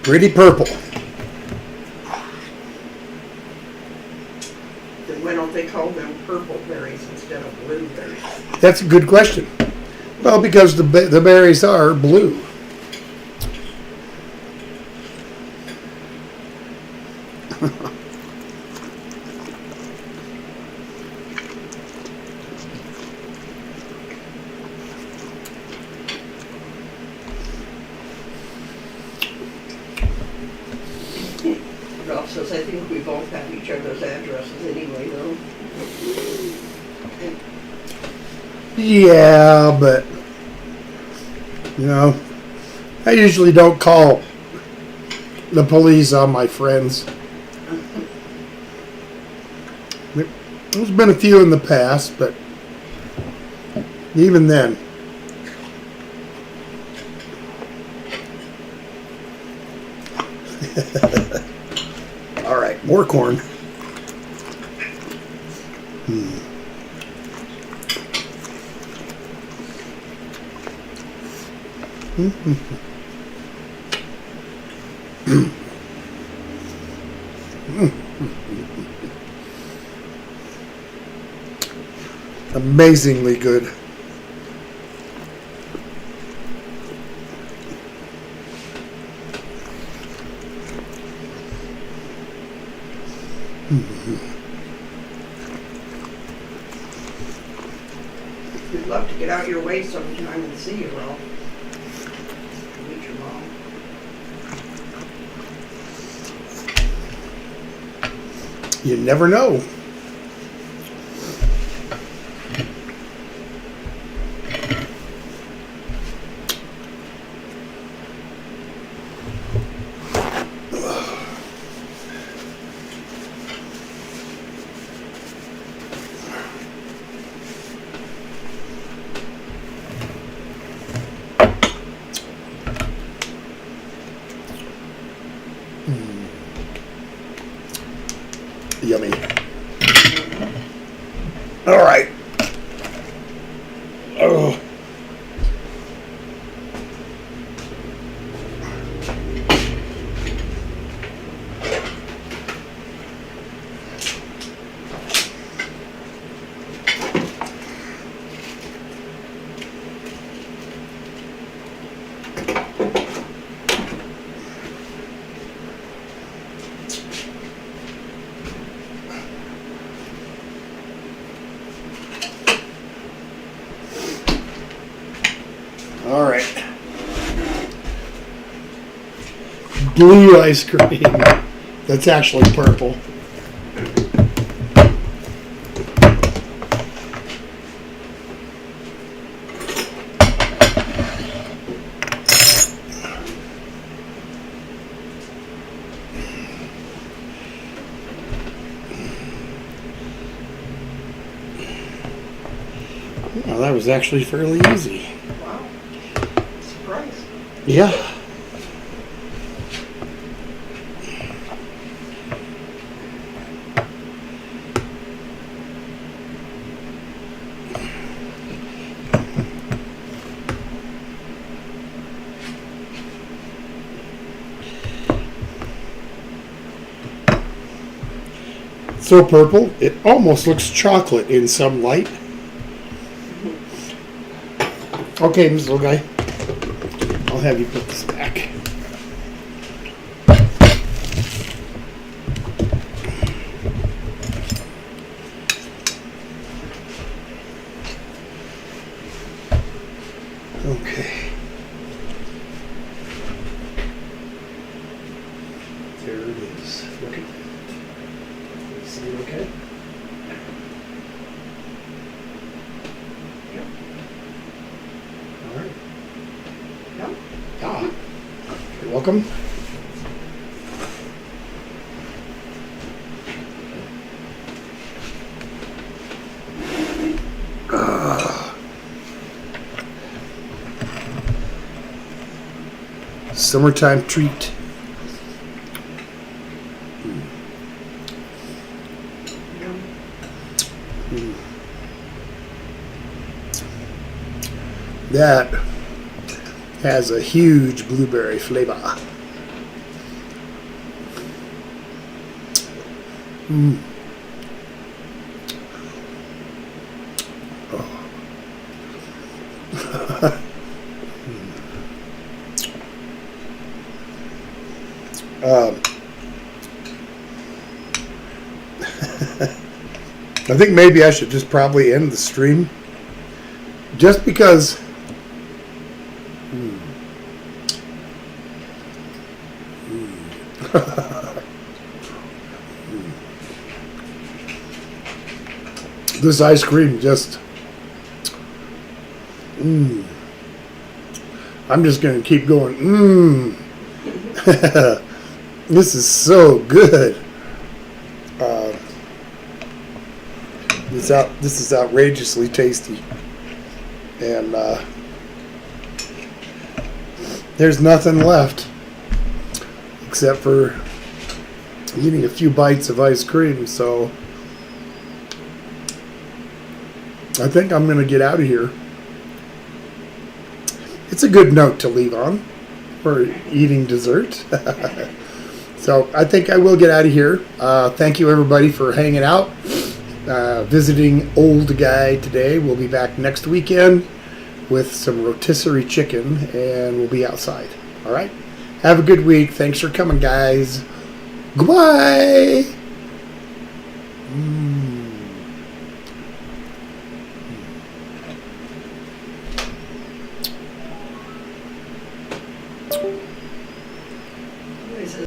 Pretty purple. Then why don't they call them purple berries instead of blue berries? That's a good question. Well, because the berries are blue. Ralph says, I think we both have each other's addresses anyway, though. Yeah, but I usually don't call the police on my friends. There's been a few in the past, but even then. All right, more corn. Amazingly good. We'd love to get out your way sometime and see you, Ralph. Meet your mom. You never know. All right. Blue ice cream. That's actually purple. Well, that was actually fairly easy. Wow. Surprise. Yeah. So purple, it almost looks chocolate in some light. Okay, Mr. Little Guy, I'll have you put this back. Okay. There it is. Look at that. See it okay? Yep. All right. Yep. Ah. You're welcome. Summertime treat. Yum. That has a huge blueberry flavor. Mm. I think maybe I should just probably end the stream just because this ice cream just I'm just gonna keep going. This is so good. This is outrageously tasty, and there's nothing left except for eating a few bites of ice cream. So I think I'm going to get out of here. It's a good note to leave on for eating dessert. So I think I will get out of here. Thank you everybody for hanging out. Visiting Old Guy today. We'll be back next weekend with some rotisserie chicken, and we'll be outside. All right? Have a good week. Thanks for coming, guys. Goodbye.